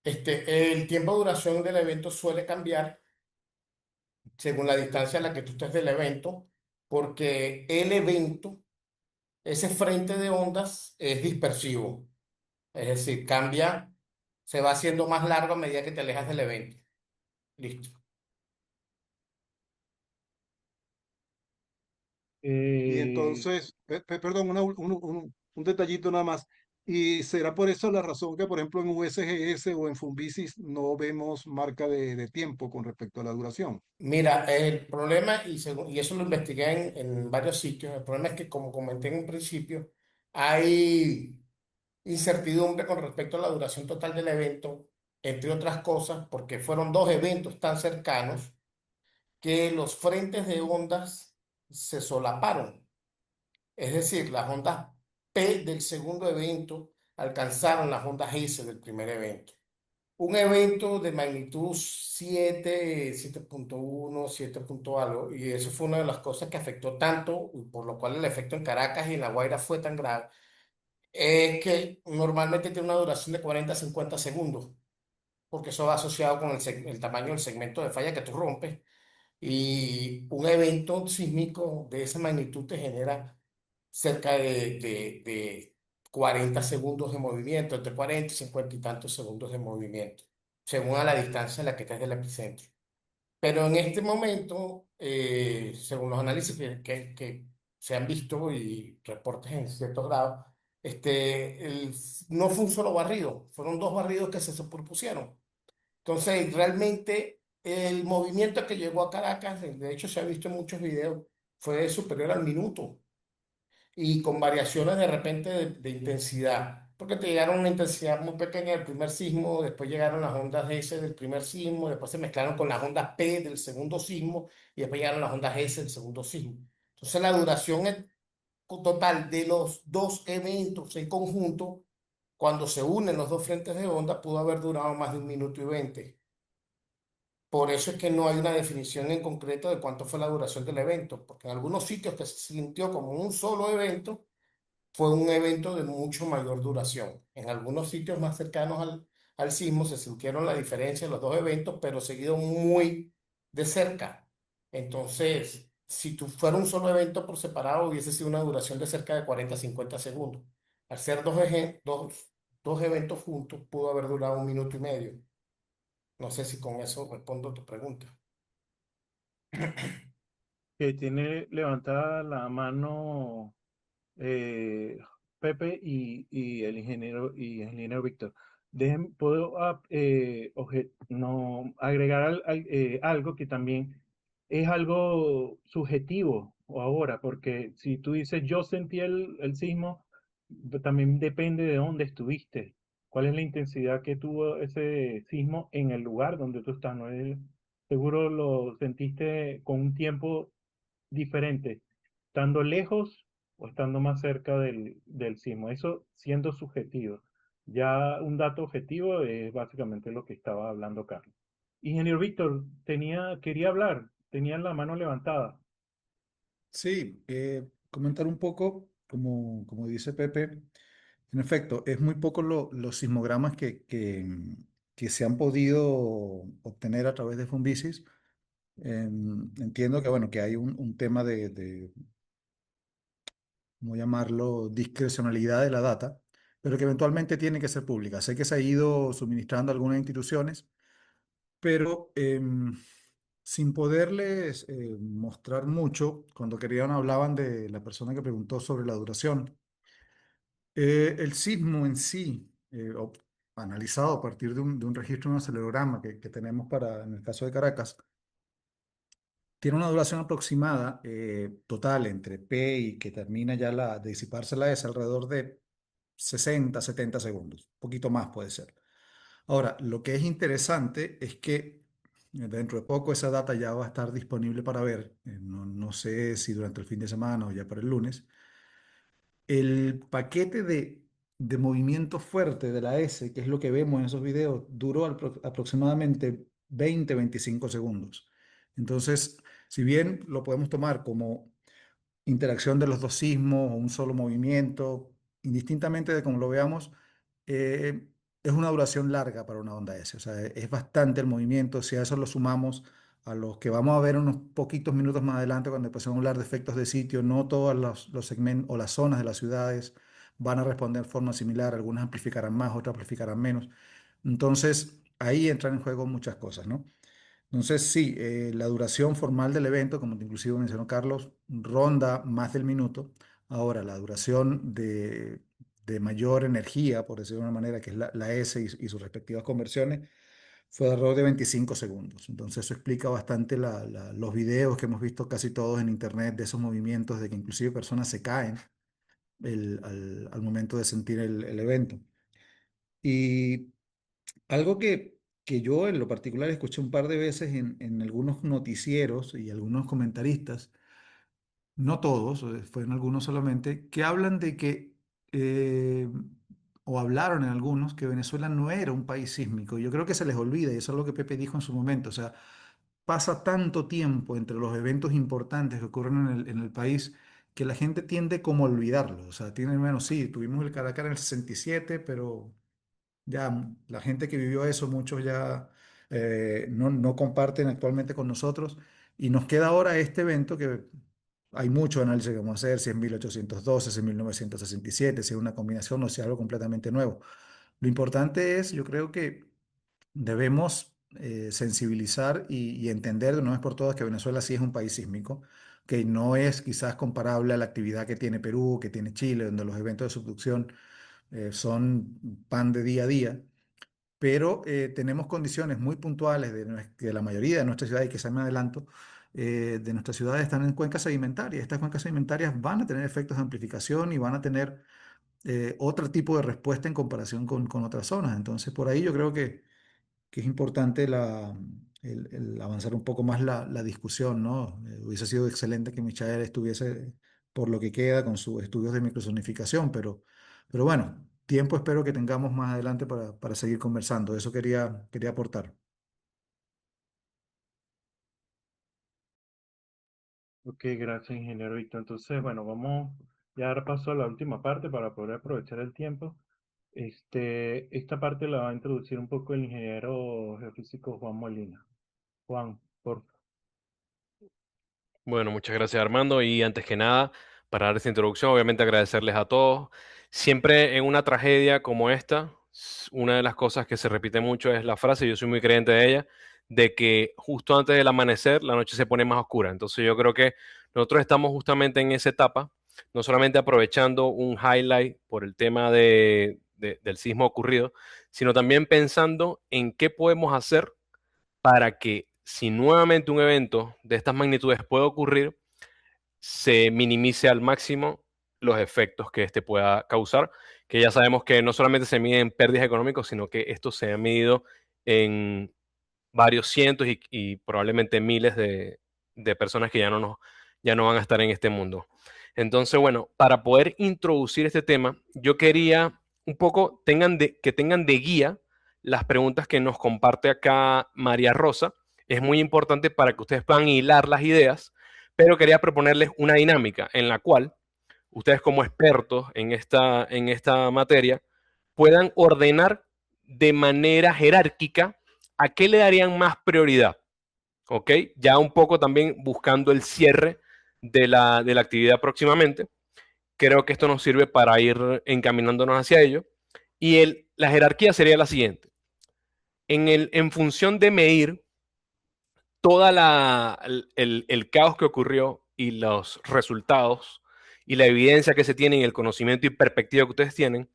El tiempo de duración del evento suele cambiar según la distancia a la que tú estés del evento, porque el evento, ese frente de ondas, es dispersivo. Es decir, se va haciendo más largo a medida que te alejas del evento. Listo. Y Eh, entonces, perdón, un detallito nada más. ¿Y será por eso la razón que, por ejemplo, en USGS o en Fumbisis no vemos marca de tiempo con respecto a la duración? Mira, el problema, y eso lo investigué en varios sitios, el problema es que, como comenté en un principio, hay incertidumbre con respecto a la duración total del evento, entre otras cosas, porque fueron dos eventos tan cercanos que los frentes de ondas se solaparon. Es decir, las ondas P del segundo evento alcanzaron las ondas S del primer evento. Un evento de magnitud 7, 7.1, 7 punto algo, y eso fue una de las cosas que afectó tanto, y por lo cual el efecto en Caracas y en La Guaira fue tan grave, es que normalmente tiene una duración de 40 a 50 segundos, porque eso va asociado con el tamaño del segmento de falla que tú rompes, y un evento sísmico de esa magnitud te genera cerca de 40 segundos de movimiento, entre 40 y 50 y tantos segundos de movimiento, según a la distancia en la que estés del epicentro. Pero en este momento, según los análisis que se han visto y reportes en cierto grado, no fue un solo barrido, fueron dos barridos que se superpusieron. Entonces, realmente el movimiento que llegó a Caracas, de hecho se ha visto en muchos videos, fue superior al minuto y con variaciones de repente de intensidad, porque te llegaron una intensidad muy pequeña del primer sismo, después llegaron las ondas S del primer sismo, después se mezclaron con las ondas P del segundo sismo y después llegaron las ondas S del segundo sismo. Entonces la duración total de los dos eventos en conjunto, cuando se unen los dos frentes de onda, pudo haber durado más de 1 minuto y 20. Por eso es que no hay una definición en concreto de cuánto fue la duración del evento, porque en algunos sitios que se sintió como un solo evento, fue un evento de mucho mayor duración. En algunos sitios más cercanos al sismo se sintieron la diferencia de los dos eventos, pero seguido muy de cerca. Entonces, si tú fuera un solo evento por separado, hubiese sido una duración de cerca de 40 a 50 segundos. Al ser dos eventos juntos, pudo haber durado 1 minuto y medio. No sé si con eso respondo a tu pregunta. Que tiene levantada la mano Pepe y el ingeniero Víctor. Puedo no, agregar algo que también es algo subjetivo o ahora, porque si tú dices yo sentí el sismo, también depende de dónde estuviste, cuál es la intensidad que tuvo ese sismo en el lugar donde tú estás, ¿no? Seguro lo sentiste con un tiempo diferente, estando lejos o estando más cerca del sismo. Eso siendo subjetivo. Ya un dato objetivo es básicamente lo que estaba hablando Carlos. Ingeniero Víctor, quería hablar, tenía la mano levantada. Sí, comentar un poco, como dice Pepe, en efecto, es muy poco los sismogramas que se han podido obtener a través de Fumbisis. Entiendo que, bueno, que hay un tema de, ¿cómo llamarlo?, discrecionalidad de la data, pero que eventualmente tiene que ser pública. Sé que se ha ido suministrando a algunas instituciones, pero sin poderles mostrar mucho, cuando querían hablaban de la persona que preguntó sobre la duración. El sismo en sí, analizado a partir de un registro, un acelerograma que tenemos en el caso de Caracas, tiene una duración aproximada total entre P y que termina ya de disiparse la S alrededor de 60, 70 segundos, un poquito más puede ser. Ahora, lo que es interesante es que dentro de poco esa data ya va a estar disponible para ver, no sé si durante el fin de semana o ya para el lunes. El paquete de movimiento fuerte de la S, que es lo que vemos en esos videos, duró aproximadamente 20, 25 segundos. Entonces, si bien lo podemos tomar como interacción de los dos sismos o un solo movimiento, indistintamente de cómo lo veamos, eh, es una duración larga para una onda S. O sea, es bastante el movimiento. Si a eso lo sumamos a los que vamos a ver unos poquitos minutos más adelante cuando empecemos a hablar de efectos de sitio, no todos los segmentos o las zonas de las ciudades van a responder de forma similar. Algunas amplificarán más, otras amplificarán menos. Entonces, ahí entran en juego muchas cosas, ¿no? Entonces, sí, la duración formal del evento, como inclusive mencionó Carlos, ronda más del minuto. Ahora, la duración de mayor energía, por decirlo de una manera, que es la S y sus respectivas conversiones, fue de alrededor de 25 segundos. Entonces, eso explica bastante los videos que hemos visto casi todos en internet de esos movimientos, de que inclusive personas se caen al momento de sentir el evento. Y algo que yo en lo particular escuché un par de veces en algunos noticieros y algunos comentaristas, no todos, fueron algunos solamente, que hablan de que, eh, o hablaron en algunos, que Venezuela no era un país sísmico. Yo creo que se les olvida, y eso es lo que Pepe dijo en su momento. O sea, pasa tanto tiempo entre los eventos importantes que ocurren en el país que la gente tiende como a olvidarlo. O sea, tiene menos, sí, tuvimos el Caracas en el 67, pero ya la gente que vivió eso, muchos ya no comparten actualmente con nosotros. Y nos queda ahora este evento que hay mucho análisis que vamos a hacer, si es 1812, si es 1967, si es una combinación o si es algo completamente nuevo. Lo importante es, yo creo que debemos sensibilizar y entender de una vez por todas que Venezuela sí es un país sísmico, que no es quizás comparable a la actividad que tiene Perú, que tiene Chile, donde los eventos de subducción son pan de día a día, pero tenemos condiciones muy puntuales de la mayoría de nuestras ciudades, y quizás me adelanto, de nuestras ciudades están en cuencas sedimentarias. Estas cuencas sedimentarias van a tener efectos de amplificación y van a tener otro tipo de respuesta en comparación con otras zonas. Entonces, por ahí yo creo que es importante el avanzar un poco más la discusión, ¿no? Hubiese sido excelente que Michael estuviese, por lo que queda, con sus estudios de microsonificación, pero bueno, tiempo espero que tengamos más adelante para seguir conversando. Eso quería aportar. Ok, gracias, ingeniero Víctor. Entonces, bueno, vamos ya a dar paso a la última parte para poder aprovechar el tiempo. Esta parte la va a introducir un poco el ingeniero geofísico Juan Molina. Juan, por favor. Bueno, muchas gracias Armando y antes que nada, para dar esta introducción, obviamente agradecerles a todos. Siempre en una tragedia como esta, una de las cosas que se repite mucho es la frase, yo soy muy creyente de ella, de que justo antes del amanecer la noche se pone más oscura. Entonces yo creo que nosotros estamos justamente en esa etapa, no solamente aprovechando un highlight por el tema del sismo ocurrido, sino también pensando en qué podemos hacer para que si nuevamente un evento de estas magnitudes puede ocurrir, se minimice al máximo los efectos que este pueda causar, que ya sabemos que no solamente se mide en pérdidas económicas, sino que esto se ha medido en varios cientos y probablemente miles de personas que ya no van a estar en este mundo. Entonces, bueno, para poder introducir este tema, yo quería un poco que tengan de guía las preguntas que nos comparte acá María Rosa. Es muy importante para que ustedes puedan hilar las ideas, pero quería proponerles una dinámica en la cual ustedes como expertos en esta materia puedan ordenar de manera jerárquica a qué le darían más prioridad, ¿ok? Ya un poco también buscando el cierre de la actividad próximamente. Creo que esto nos sirve para ir encaminándonos hacia ello. Y la jerarquía sería la siguiente. En función de medir todo el caos que ocurrió y los resultados y la evidencia que se tiene y el conocimiento y perspectiva que ustedes tienen,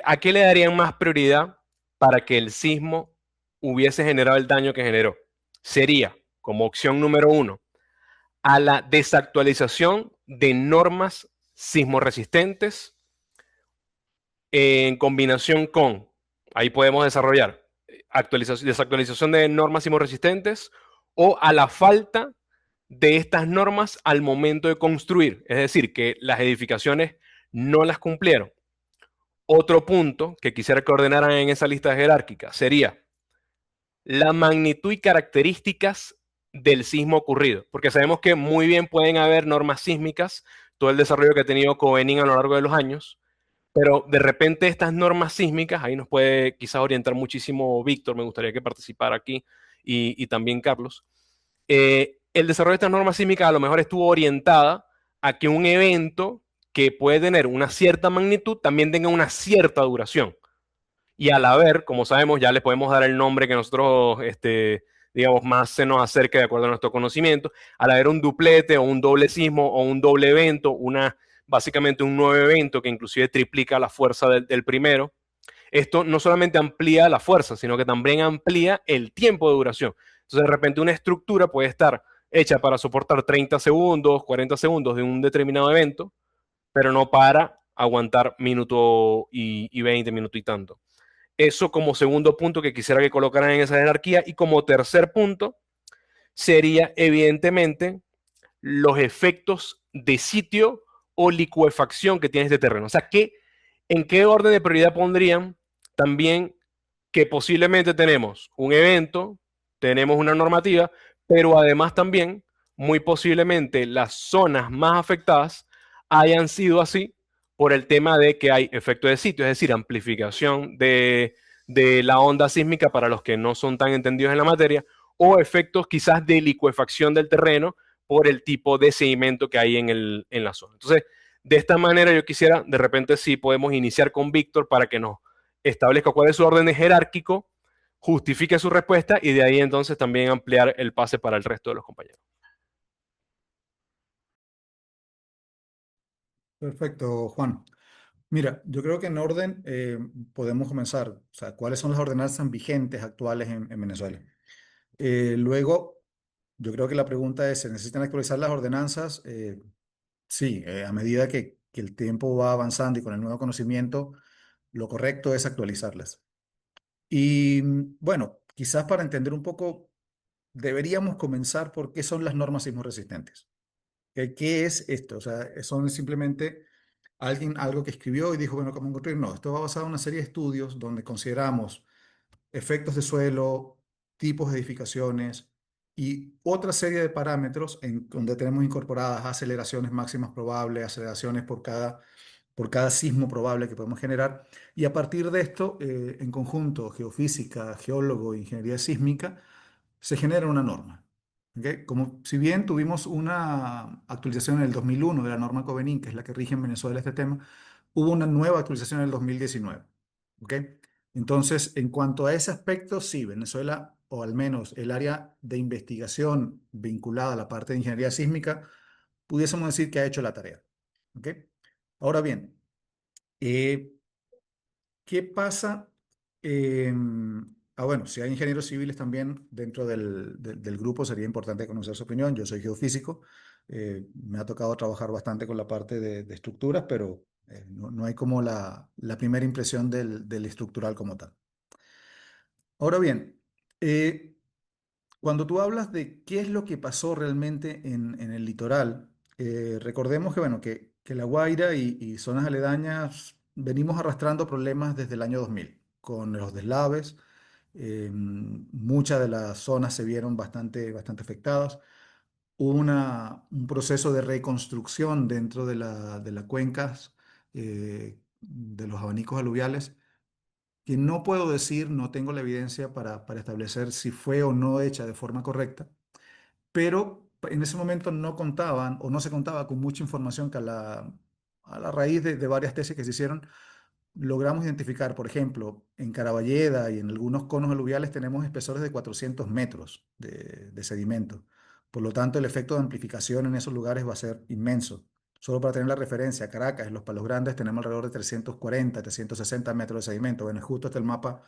¿a qué le darían más prioridad para que el sismo hubiese generado el daño que generó? Sería, como opción número 1, a la desactualización de normas sismoresistentes en combinación con, ahí podemos desarrollar, desactualización de normas sismoresistentes o a la falta de estas normas al momento de construir, es decir, que las edificaciones no las cumplieron. Otro punto que quisiera que ordenaran en esa lista jerárquica sería la magnitud y características del sismo ocurrido, porque sabemos que muy bien pueden haber normas sísmicas, todo el desarrollo que ha tenido Covening a lo largo de los años, pero de repente estas normas sísmicas, ahí nos puede quizás orientar muchísimo Víctor, me gustaría que participara aquí, y también Carlos. El desarrollo de estas normas sísmicas a lo mejor estuvo orientada a que un evento que puede tener una cierta magnitud también tenga una cierta duración. Y al haber, como sabemos, ya le podemos dar el nombre que nosotros, digamos, más se nos acerque de acuerdo a nuestro conocimiento. Al haber un duplete o un doble sismo o un doble evento, básicamente un nuevo evento que inclusive triplica la fuerza del primero, esto no solamente amplía la fuerza, sino que también amplía el tiempo de duración. Entonces, de repente una estructura puede estar hecha para soportar 30 segundos, 40 segundos de un determinado evento, pero no para aguantar minuto y 20 minutos y tanto. Eso como segundo punto que quisiera que colocaran en esa jerarquía. Y como tercer punto sería evidentemente los efectos de sitio o licuefacción que tiene este terreno. O sea, ¿en qué orden de prioridad pondrían también que posiblemente tenemos un evento, tenemos una normativa, pero además también muy posiblemente las zonas más afectadas hayan sido así por el tema de que hay efecto de sitio, es decir, amplificación de la onda sísmica para los que no son tan entendidos en la materia, o efectos quizás de licuefacción del terreno por el tipo de sedimento que hay en la zona. Entonces, de esta manera yo quisiera, de repente sí podemos iniciar con Víctor para que nos establezca cuál es su orden jerárquico, justifique su respuesta y de ahí entonces también ampliar el pase para el resto de los compañeros. Perfecto, Juan. Mira, yo creo que en orden podemos comenzar. O sea, ¿cuáles son las ordenanzas vigentes actuales en Venezuela? Luego, yo creo que la pregunta es, ¿se necesitan actualizar las ordenanzas? Sí, a medida que el tiempo va avanzando y con el nuevo conocimiento, lo correcto es actualizarlas. Y bueno, quizás para entender un poco, deberíamos comenzar por qué son las normas sismo resistentes. ¿Qué es esto? O sea, son simplemente alguien algo que escribió y dijo, bueno, ¿cómo construir? No, esto va basado en una serie de estudios donde consideramos efectos de suelo, tipos de edificaciones y otra serie de parámetros en donde tenemos incorporadas aceleraciones máximas probables, aceleraciones por cada sismo probable que podemos generar. Y a partir de esto, en conjunto, geofísica, geólogo, ingeniería sísmica, se genera una norma. ¿Ok? Como si bien tuvimos una actualización en el 2001 de la norma Covenin, que es la que rige en Venezuela este tema, hubo una nueva actualización en el 2019. ¿Ok? Entonces, en cuanto a ese aspecto, sí, Venezuela, o al menos el área de investigación vinculada a la parte de ingeniería sísmica, pudiésemos decir que ha hecho la tarea. ¿Ok? Ahora bien, eh, ¿qué pasa? Bueno, si hay ingenieros civiles también dentro del grupo, sería importante conocer su opinión. Yo soy geofísico, me ha tocado trabajar bastante con la parte de estructuras, pero no hay como la primera impresión del estructural como tal. Ahora bien, eh, cuando tú hablas de qué es lo que pasó realmente en el litoral, recordemos que, bueno, que La Guaira y zonas aledañas venimos arrastrando problemas desde el año 2000 con los deslaves. Muchas de las zonas se vieron bastante afectadas. Hubo un proceso de reconstrucción dentro de las cuencas, de los abanicos aluviales, que no puedo decir, no tengo la evidencia para establecer si fue o no hecha de forma correcta, pero en ese momento no contaban o no se contaba con mucha información que a la raíz de varias tesis que se hicieron, logramos identificar, por ejemplo, en Caraballeda y en algunos conos aluviales tenemos espesores de 400 metros de sedimento. Por lo tanto, el efecto de amplificación en esos lugares va a ser inmenso. Solo para tener la referencia, Caracas, en los Palos Grandes, tenemos alrededor de 340, 360 metros de sedimento. Bueno, justo hasta el mapa,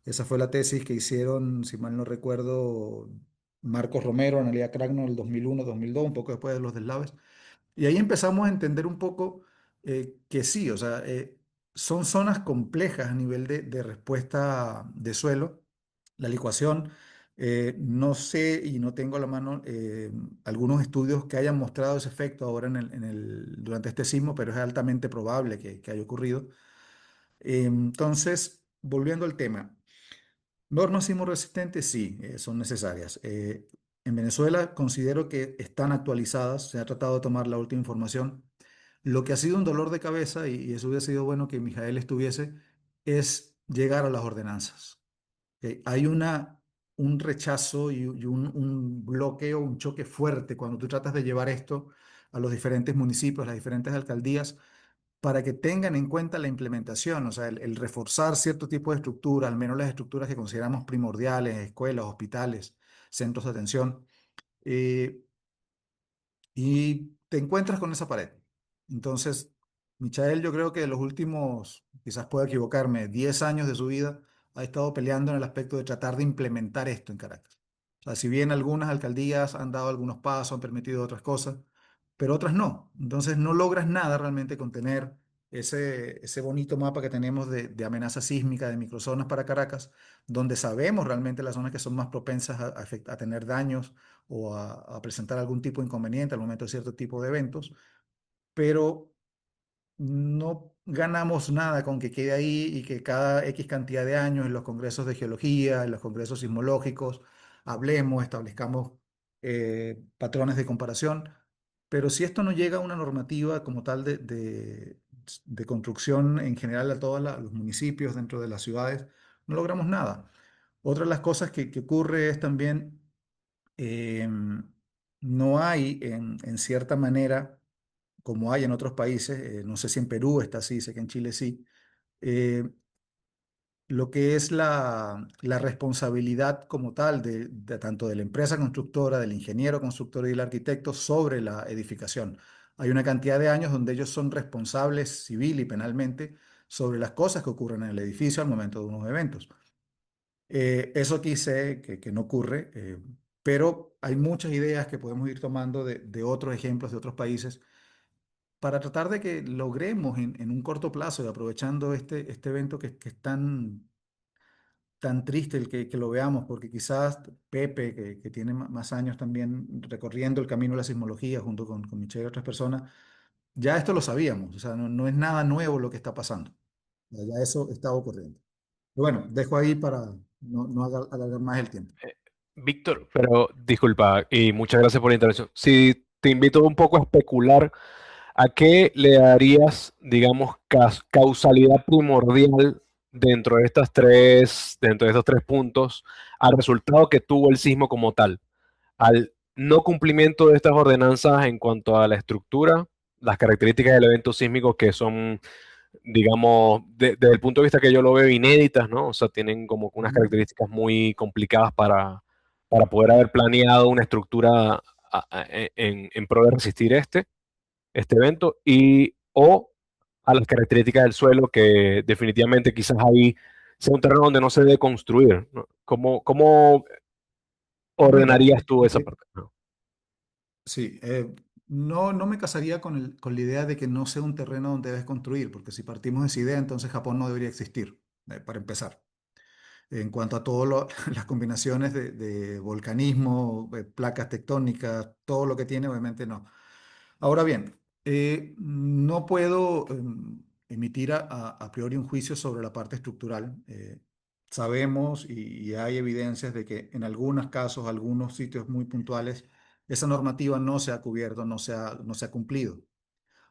esa fue la tesis que hicieron, si mal no recuerdo, Marcos Romero, Analia Cragno en el 2001, 2002, un poco después de los deslaves. Y ahí empezamos a entender un poco que sí, o sea, son zonas complejas a nivel de respuesta de suelo. La licuación, no sé y no tengo a la mano algunos estudios que hayan mostrado ese efecto ahora durante este sismo, pero es altamente probable que haya ocurrido. Entonces, volviendo al tema, normas sismoresistentes sí, son necesarias. En Venezuela considero que están actualizadas, se ha tratado de tomar la última información. Lo que ha sido un dolor de cabeza, y eso hubiera sido bueno que Mijael estuviese, es llegar a las ordenanzas. Hay un rechazo y un bloqueo, un choque fuerte cuando tú tratas de llevar esto a los diferentes municipios, a las diferentes alcaldías, para que tengan en cuenta la implementación, o sea, el reforzar cierto tipo de estructuras, al menos las estructuras que consideramos primordiales, escuelas, hospitales, centros de atención. eh, y te encuentras con esa pared. Entonces, Michael, yo creo que de los últimos, quizás pueda equivocarme, 10 años de su vida, ha estado peleando en el aspecto de tratar de implementar esto en Caracas. O sea, si bien algunas alcaldías han dado algunos pasos, han permitido otras cosas, pero otras no. Entonces, no logras nada realmente con tener ese bonito mapa que tenemos de amenaza sísmica, de microzonas para Caracas, donde sabemos realmente las zonas que son más propensas a tener daños o a presentar algún tipo de inconveniente al momento de cierto tipo de eventos, pero no ganamos nada con que quede ahí y que cada X cantidad de años en los congresos de geología, en los congresos sismológicos, hablemos, establezcamos patrones de comparación. Pero si esto no llega a una normativa como tal de construcción en general a todos los municipios dentro de las ciudades, no logramos nada. Otra de las cosas que ocurre es también no hay en cierta manera, como hay en otros países, no sé si en Perú está así, sé que en Chile sí, eh, lo que es la responsabilidad como tal tanto de la empresa constructora, del ingeniero constructor y del arquitecto sobre la edificación. hay una cantidad de años donde ellos son responsables civil y penalmente sobre las cosas que ocurren en el edificio al momento de unos eventos. Eso aquí sé que no ocurre, pero hay muchas ideas que podemos ir tomando de otros ejemplos de otros países para tratar de que logremos en un corto plazo, y aprovechando este evento que es tan triste el que lo veamos, porque quizás Pepe, que tiene más años también recorriendo el camino de la sismología junto con Michelle y otras personas, ya esto lo sabíamos, o sea, no es nada nuevo lo que está pasando, ya eso está ocurriendo. Pero bueno, dejo ahí para no alargar más el tiempo. Víctor, pero disculpa y muchas gracias por la intervención. Si te invito un poco a especular, ¿a qué le darías, digamos, causalidad primordial dentro de estos tres puntos al resultado que tuvo el sismo como tal? Al no cumplimiento de estas ordenanzas en cuanto a la estructura, las características del evento sísmico que son, digamos, desde el punto de vista que yo lo veo, inéditas, ¿no? O sea, tienen como unas características muy complicadas para poder haber planeado una estructura en pro de resistir este evento, o a las características del suelo, que definitivamente quizás ahí sea un terreno donde no se debe construir, ¿no? ¿Cómo ordenarías tú esa parte? ¿No? Sí, no me casaría con la idea de que no sea un terreno donde debes construir, porque si partimos de esa idea, entonces Japón no debería existir, para empezar. En cuanto a todas las combinaciones de volcanismo, placas tectónicas, todo lo que tiene, obviamente no. Ahora bien, no puedo emitir a priori un juicio sobre la parte estructural. Sabemos y hay evidencias de que en algunos casos, algunos sitios muy puntuales, esa normativa no se ha cubierto, no se ha cumplido.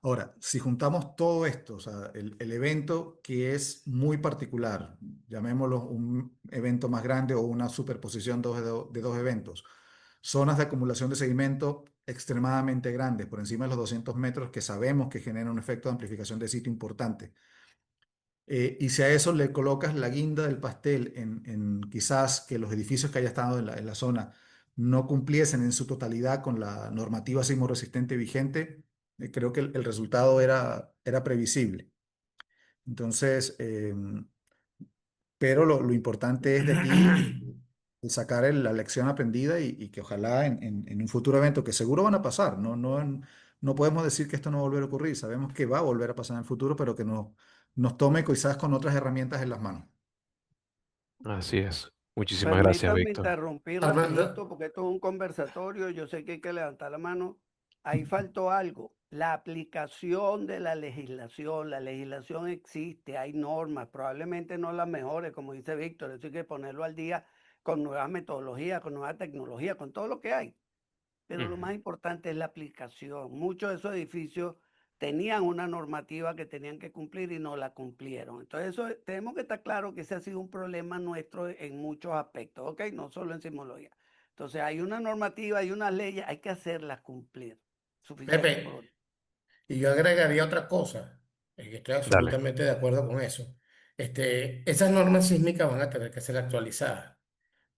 Ahora, si juntamos todo esto, o sea, el evento que es muy particular, llamémoslo un evento más grande o una superposición de dos eventos, zonas de acumulación de sedimento extremadamente grandes, por encima de los 200 metros, que sabemos que generan un efecto de amplificación de sitio importante. Y si a eso le colocas la guinda del pastel en quizás que los edificios que haya estado en la zona no cumpliesen en su totalidad con la normativa sismorresistente vigente, creo que el resultado era previsible. Entonces, pero lo importante es de aquí sacar la lección aprendida y que ojalá en un futuro evento, que seguro van a pasar, no podemos decir que esto no va a volver a ocurrir, sabemos que va a volver a pasar en el futuro, pero que nos tome quizás con otras herramientas en las manos. Así es. Muchísimas gracias, Permítanme Víctor. interrumpir Armando. rapidito porque esto es un conversatorio. Yo sé que hay que levantar la mano. Ahí faltó algo. La aplicación de la legislación. La legislación existe, hay normas, probablemente no las mejores, como dice Víctor. Eso hay que ponerlo al día con nuevas metodologías, con nueva tecnología, con todo lo que hay. Pero lo más importante es la aplicación. Muchos de esos edificios tenían una normativa que tenían que cumplir y no la cumplieron. Entonces, eso tenemos que estar claro que ese ha sido un problema nuestro en muchos aspectos, ¿ok? No solo en sismología. Entonces, hay una normativa, hay unas leyes, hay que hacerlas cumplir. Suficiente por Pepe, hoy. y yo agregaría otra cosa, y estoy Dale. absolutamente de acuerdo con eso. Esas normas sísmicas van a tener que ser actualizadas,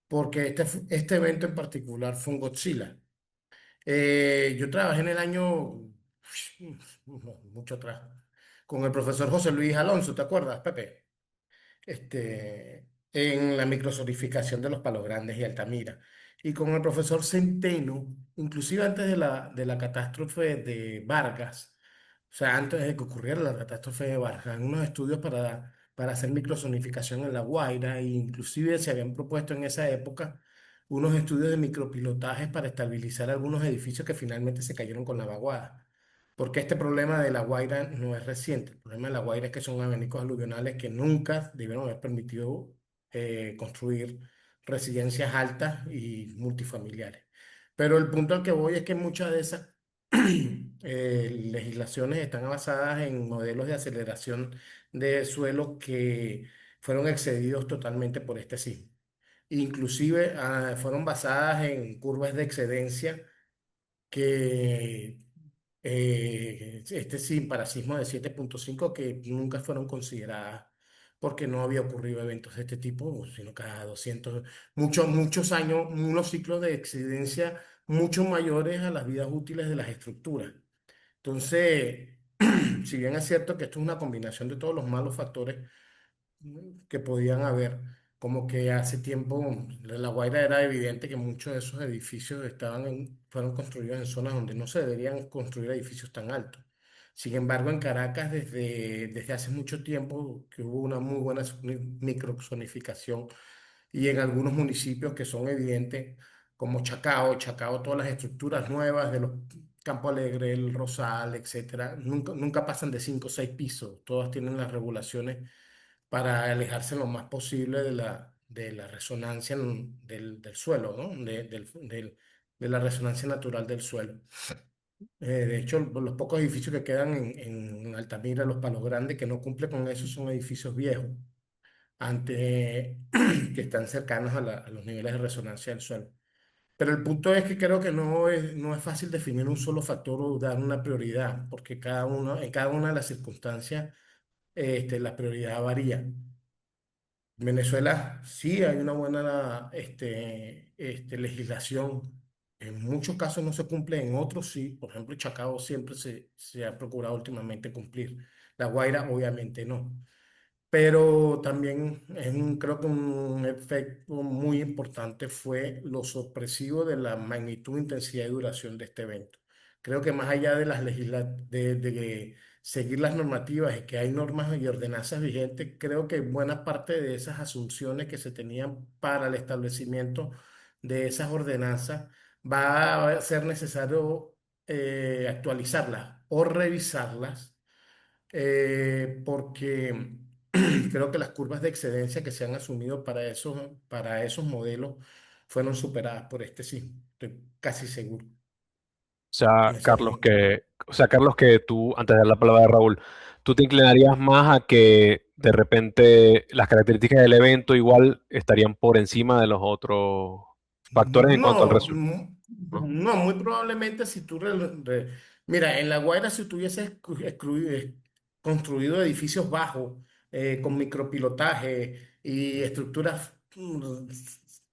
porque este evento en particular fue un Godzilla. Yo trabajé en el año, mucho atrás, con el profesor José Luis Alonso, ¿te acuerdas, Pepe? En la microsonificación de los Palos Grandes y Altamira. Y con el profesor Centeno, inclusive antes de la catástrofe de Vargas, o sea, antes de que ocurriera la catástrofe de Vargas, en unos estudios para hacer microsonificación en La Guaira, e inclusive se habían propuesto en esa época unos estudios de micropilotajes para estabilizar algunos edificios que finalmente se cayeron con la vaguada. Porque este problema de La Guaira no es reciente. El problema de La Guaira es que son abanicos aluvionales que nunca debieron haber permitido construir residencias altas y multifamiliares. Pero el punto al que voy es que muchas de esas legislaciones están basadas en modelos de aceleración de suelo que fueron excedidos totalmente por este sismo. Inclusive fueron basadas en curvas de excedencia que sí, para sismos de 7.5 que nunca fueron consideradas porque no había ocurrido eventos de este tipo, sino cada 200, muchos años, unos ciclos de excedencia mucho mayores a las vidas útiles de las estructuras. Entonces, si bien es cierto que esto es una combinación de todos los malos factores que podían haber, como que hace tiempo en La Guaira era evidente que muchos de esos edificios fueron construidos en zonas donde no se deberían construir edificios tan altos. Sin embargo, en Caracas desde hace mucho tiempo que hubo una muy buena microzonificación y en algunos municipios que son evidentes, como Chacao, todas las estructuras nuevas de los Campo Alegre, el Rosal, etcétera, nunca pasan de 5 o 6 pisos, todas tienen las regulaciones para alejarse lo más posible de la resonancia del suelo, ¿no? De la resonancia natural del suelo. De hecho, los pocos edificios que quedan en Altamira, Los Palos Grandes, que no cumplen con eso, son edificios viejos, que están cercanos a los niveles de resonancia del suelo. Pero el punto es que creo que no es fácil definir un solo factor o dar una prioridad, porque en cada una de las circunstancias la prioridad varía. En Venezuela sí hay una buena legislación. En muchos casos no se cumple, en otros sí. Por ejemplo, Chacao siempre se ha procurado últimamente cumplir. La Guaira obviamente no. Pero también creo que un efecto muy importante fue lo sorpresivo de la magnitud, intensidad y duración de este evento. Creo que más allá de de seguir las normativas y que hay normas y ordenanzas vigentes, creo que buena parte de esas asunciones que se tenían para el establecimiento de esas ordenanzas va a ser necesario actualizarlas o revisarlas, porque creo que las curvas de excedencia que se han asumido para esos modelos fueron superadas por este sismo. Estoy casi seguro. Ese es mi- O sea, Carlos, que tú, antes de dar la palabra a Raúl, tú te inclinarías más a que de repente las características del evento igual estarían por encima de los otros factores en cuanto al No, resultado, ¿no? no, muy probablemente si tú... Mira, en La Guaira si tuvieses construido edificios bajos, con micropilotaje y estructuras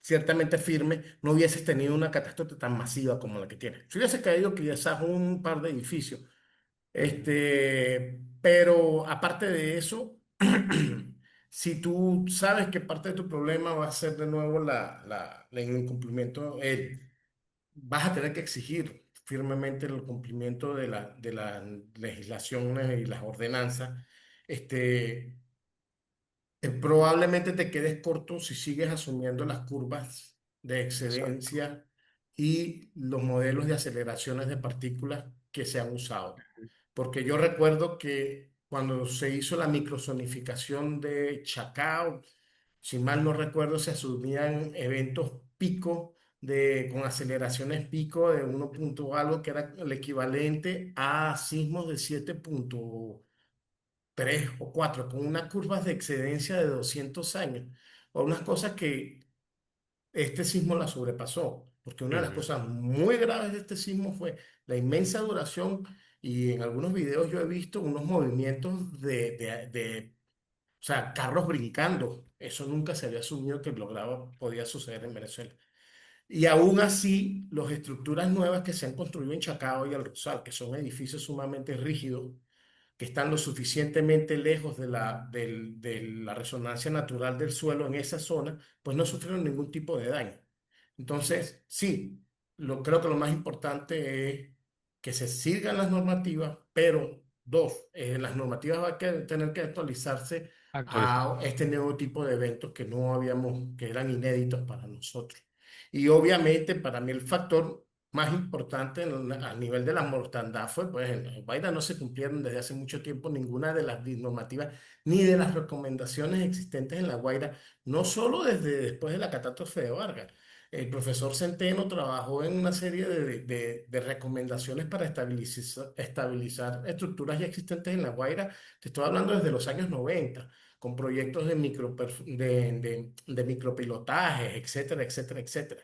ciertamente firmes, no hubieses tenido una catástrofe tan masiva como la que tienes. Si hubiese caído quizás un par de edificios, pero aparte de eso, si tú sabes que parte de tu problema va a ser de nuevo el incumplimiento, vas a tener que exigir firmemente el cumplimiento de la legislación y las ordenanzas. Este, Probablemente te quedes corto si sigues asumiendo las curvas de Exacto. excedencia y los modelos de aceleraciones de partículas que se han usado. Porque yo recuerdo que cuando se hizo la microzonificación de Chacao, si mal no recuerdo, se asumían eventos pico con aceleraciones pico de 1 punto algo, que era el equivalente a sismos de 7,3 o 4, con unas curvas de excedencia de 200 años, o unas cosas que este sismo la sobrepasó, porque una de las Ujú. cosas muy graves de este sismo fue la inmensa duración, y en algunos videos yo he visto unos movimientos o sea, carros brincando. Eso nunca se había asumido que podía suceder en Venezuela. Y aún así, las estructuras nuevas que se han construido en Chacao y El Rosal, que son edificios sumamente rígidos, que están lo suficientemente lejos de la resonancia natural del suelo en esa zona, pues no sufrieron ningún tipo de daño. Entonces, sí, creo que lo más importante es que se sigan las normativas, pero dos, las normativas van a tener que actualizarse Actualizar. a este nuevo tipo de eventos que no habíamos, que eran inéditos para nosotros. Y obviamente para mí el factor más importante a nivel de la mortandad fue, pues en Guaira no se cumplieron desde hace mucho tiempo ninguna de las normativas ni de las recomendaciones existentes en La Guaira, no solo desde después de la catástrofe de Vargas. El profesor Centeno trabajó en una serie de recomendaciones para estabilizar estructuras ya existentes en La Guaira. Te estoy hablando desde los años 90, con proyectos de micropilotajes, etcétera, etcétera, etcétera,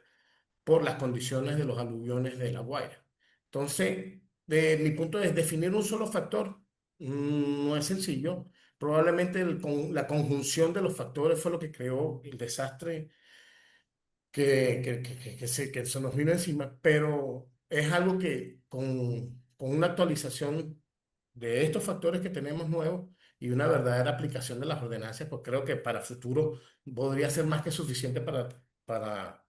por las condiciones de los aluviones de La Guaira. Entonces, de mi punto de definir un solo factor, no es sencillo. Probablemente la conjunción de los factores fue lo que creó el desastre que se nos vino encima, pero es algo que con con una actualización de estos factores que tenemos nuevos y una verdadera aplicación de las ordenanzas, pues creo que para futuro podría ser más que suficiente para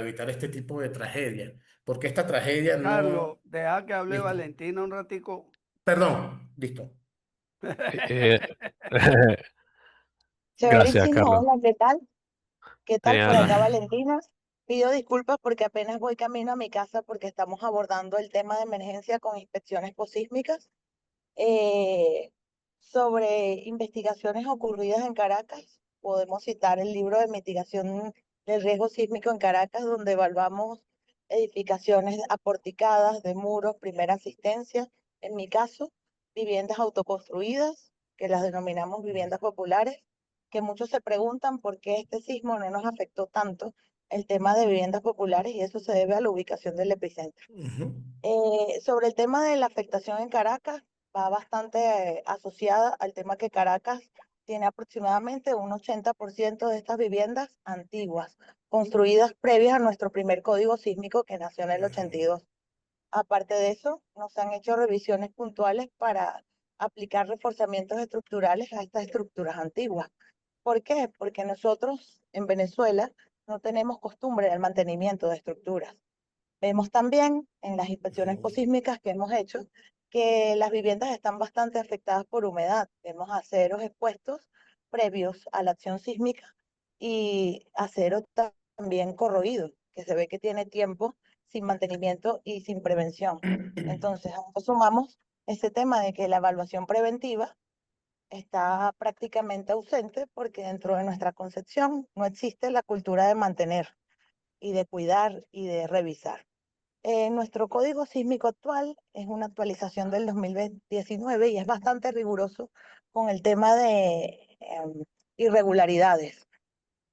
evitar este tipo de tragedia. Porque esta tragedia Carlos, no... deja que hable Listo. Valentina un ratico. Perdón, listo. Eh, Gracias, Chéverísimo, Carlos. hola, ¿qué tal? ¿Qué tal? Por acá Ana. Valentina. Pido disculpas porque apenas voy camino a mi casa porque estamos abordando el tema de emergencia con inspecciones posísmicas. Eh, Sobre investigaciones ocurridas en Caracas, podemos citar el libro de mitigación del riesgo sísmico en Caracas, donde evaluamos edificaciones aporticadas de muros, primera asistencia, en mi caso, viviendas autoconstruidas, que las denominamos viviendas populares, que muchos se preguntan por qué este sismo no nos afectó tanto el tema de viviendas populares y eso se debe a la ubicación del epicentro. Sobre el tema de la afectación en Caracas, va bastante asociada al tema que Caracas tiene aproximadamente un 80% de estas viviendas antiguas, construidas previas a nuestro primer código sísmico que nació en el 82. Aparte de eso, nos han hecho revisiones puntuales para aplicar reforzamientos estructurales a estas estructuras antiguas. ¿Por qué? Porque nosotros en Venezuela no tenemos costumbre del mantenimiento de estructuras. Vemos también en las inspecciones posísmicas que hemos hecho que las viviendas están bastante afectadas por humedad. Vemos aceros expuestos previos a la acción sísmica y acero también corroído, que se ve que tiene tiempo sin mantenimiento y sin prevención. Entonces, a esto sumamos ese tema de que la evaluación preventiva está prácticamente ausente porque dentro de nuestra concepción no existe la cultura de mantener y de cuidar y de revisar. Nuestro código sísmico actual es una actualización del 2019 y es bastante riguroso con el tema de irregularidades.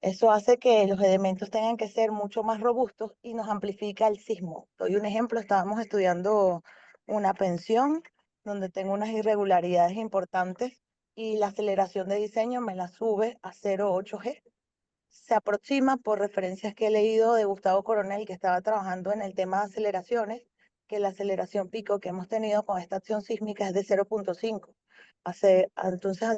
Eso hace que los elementos tengan que ser mucho más robustos y nos amplifica el sismo. Doy un ejemplo, estábamos estudiando una pensión donde tengo unas irregularidades importantes y la aceleración de diseño me la sube a 0,8G. Se aproxima por referencias que he leído de Gustavo Coronel, que estaba trabajando en el tema de aceleraciones, que la aceleración pico que hemos tenido con esta acción sísmica es de 0,5. Entonces,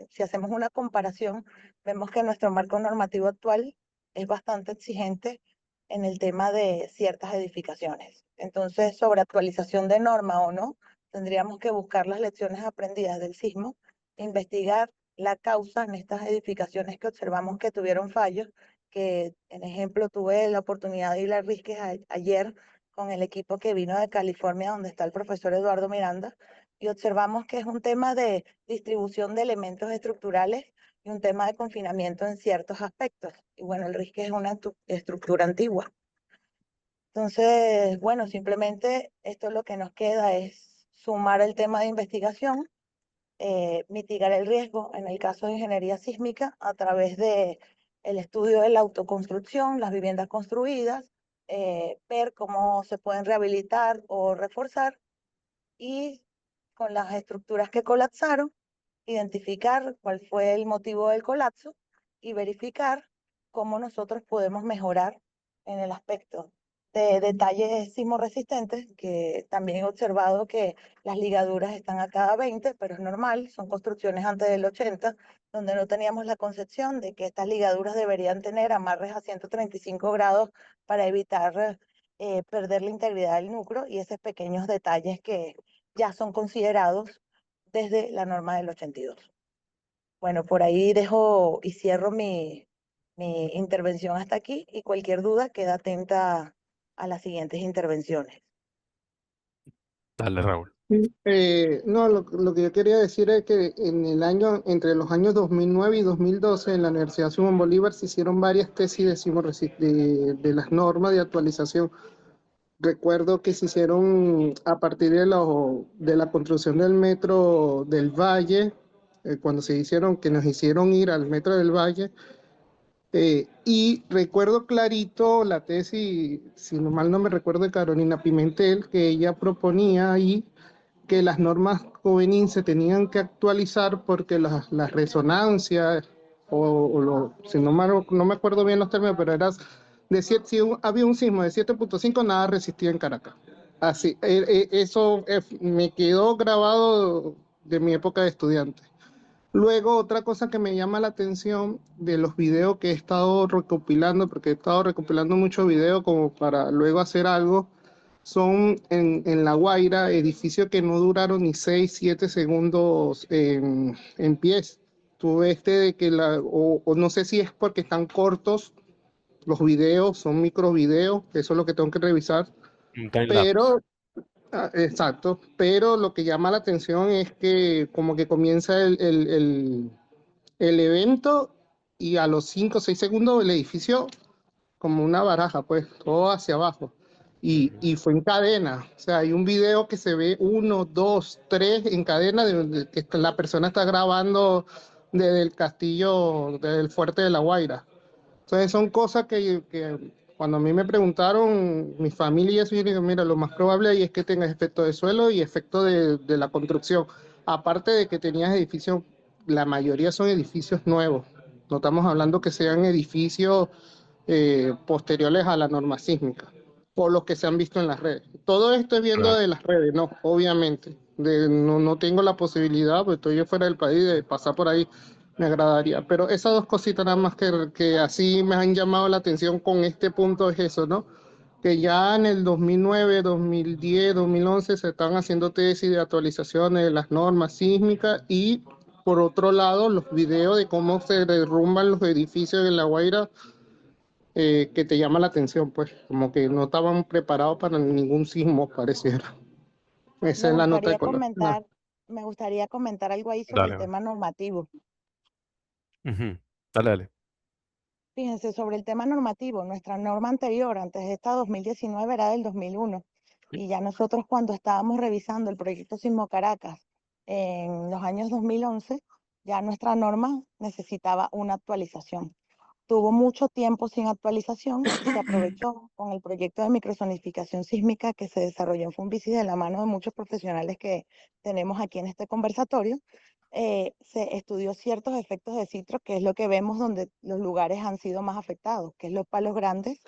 si hacemos una comparación, vemos que nuestro marco normativo actual es bastante exigente en el tema de ciertas edificaciones. Entonces, sobre actualización de norma o no, tendríamos que buscar las lecciones aprendidas del sismo, investigar la causa en estas edificaciones que observamos que tuvieron fallos, que en ejemplo tuve la oportunidad de ir a Risques ayer con el equipo que vino de California, donde está el profesor Eduardo Miranda, y observamos que es un tema de distribución de elementos estructurales y un tema de confinamiento en ciertos aspectos. Y bueno, el Risques es una estructura antigua. Entonces, bueno, simplemente esto lo que nos queda es sumar el tema de investigación, mitigar el riesgo en el caso de ingeniería sísmica a través de el estudio de la autoconstrucción, las viviendas construidas, ver cómo se pueden rehabilitar o reforzar y con las estructuras que colapsaron, identificar cuál fue el motivo del colapso y verificar cómo nosotros podemos mejorar en el aspecto de detalles sismoresistentes, que también he observado que las ligaduras están a cada 20, pero es normal, son construcciones antes del 80, donde no teníamos la concepción de que estas ligaduras deberían tener amarres a 135 grados para evitar perder la integridad del núcleo y esos pequeños detalles que ya son considerados desde la norma del 82. Bueno, por ahí dejo y cierro mi intervención hasta aquí y cualquier duda queda atenta a las siguientes intervenciones. Dale, Raúl. No, lo que yo quería decir es que entre los años 2009 y 2012 en la Universidad Simón Bolívar se hicieron varias tesis de las normas de actualización. Recuerdo que se hicieron a partir de la construcción del metro del Valle, cuando que nos hicieron ir al metro del Valle. Y recuerdo clarito la tesis, si mal no me recuerdo, de Carolina Pimentel, que ella proponía ahí que las normas Covenin se tenían que actualizar porque las resonancias, si no me acuerdo bien los términos, pero era si había un sismo de 7.5, nada resistía en Caracas. Así, eso me quedó grabado de mi época de estudiante. Luego, otra cosa que me llama la atención de los videos que he estado recopilando, porque he estado recopilando muchos videos como para luego hacer algo, son en La Guaira, edificios que no duraron ni 6, 7 segundos en pies. Tuve de que o no sé si es porque están cortos los videos, son micro videos, eso es lo que tengo que revisar, Un time lapse. pero exacto, pero lo que llama la atención es que como que comienza el evento y a los 5 o 6 segundos el edificio como una baraja, pues todo hacia abajo. Y fue en cadena, o sea, hay un video que se ve 1, 2, 3 en cadena de que la persona está grabando desde el castillo, desde el fuerte de La Guaira. Entonces son cosas que cuando a mí me preguntaron, mi familia y eso, yo digo, mira, lo más probable ahí es que tengas efecto de suelo y efecto de la construcción. Aparte de que tenías edificios, la mayoría son edificios nuevos. No estamos hablando que sean edificios posteriores a la norma sísmica, por los que se han visto en las redes. Todo esto es viendo Claro. de las redes, no, obviamente. No tengo la posibilidad, pues estoy yo fuera del país, de pasar por ahí, me agradaría. Pero esas dos cositas nada más que así me han llamado la atención con este punto es eso, ¿no? Que ya en el 2009, 2010, 2011 se están haciendo tesis de actualizaciones de las normas sísmicas y por otro lado los videos de cómo se derrumban los edificios en La Guaira, que te llama la atención, pues como que no estaban preparados para ningún sismo, pareciera. Esa Me es la nota de gustaría color. comentar, me gustaría comentar algo ahí sobre el Dale, tema normativo. ujú. Dale, dale. Fíjense, sobre el tema normativo, nuestra norma anterior, antes de esta 2019, era del 2001. Y ya nosotros cuando estábamos revisando el proyecto Sismo Caracas en los años 2011, ya nuestra norma necesitaba una actualización. Tuvo mucho tiempo sin actualización y se aprovechó con el proyecto de microzonificación sísmica que se desarrolló en Funvisis de la mano de muchos profesionales que tenemos aquí en este conversatorio. Se estudió ciertos efectos de sismo, que es lo que vemos donde los lugares han sido más afectados, que es Los Palos Grandes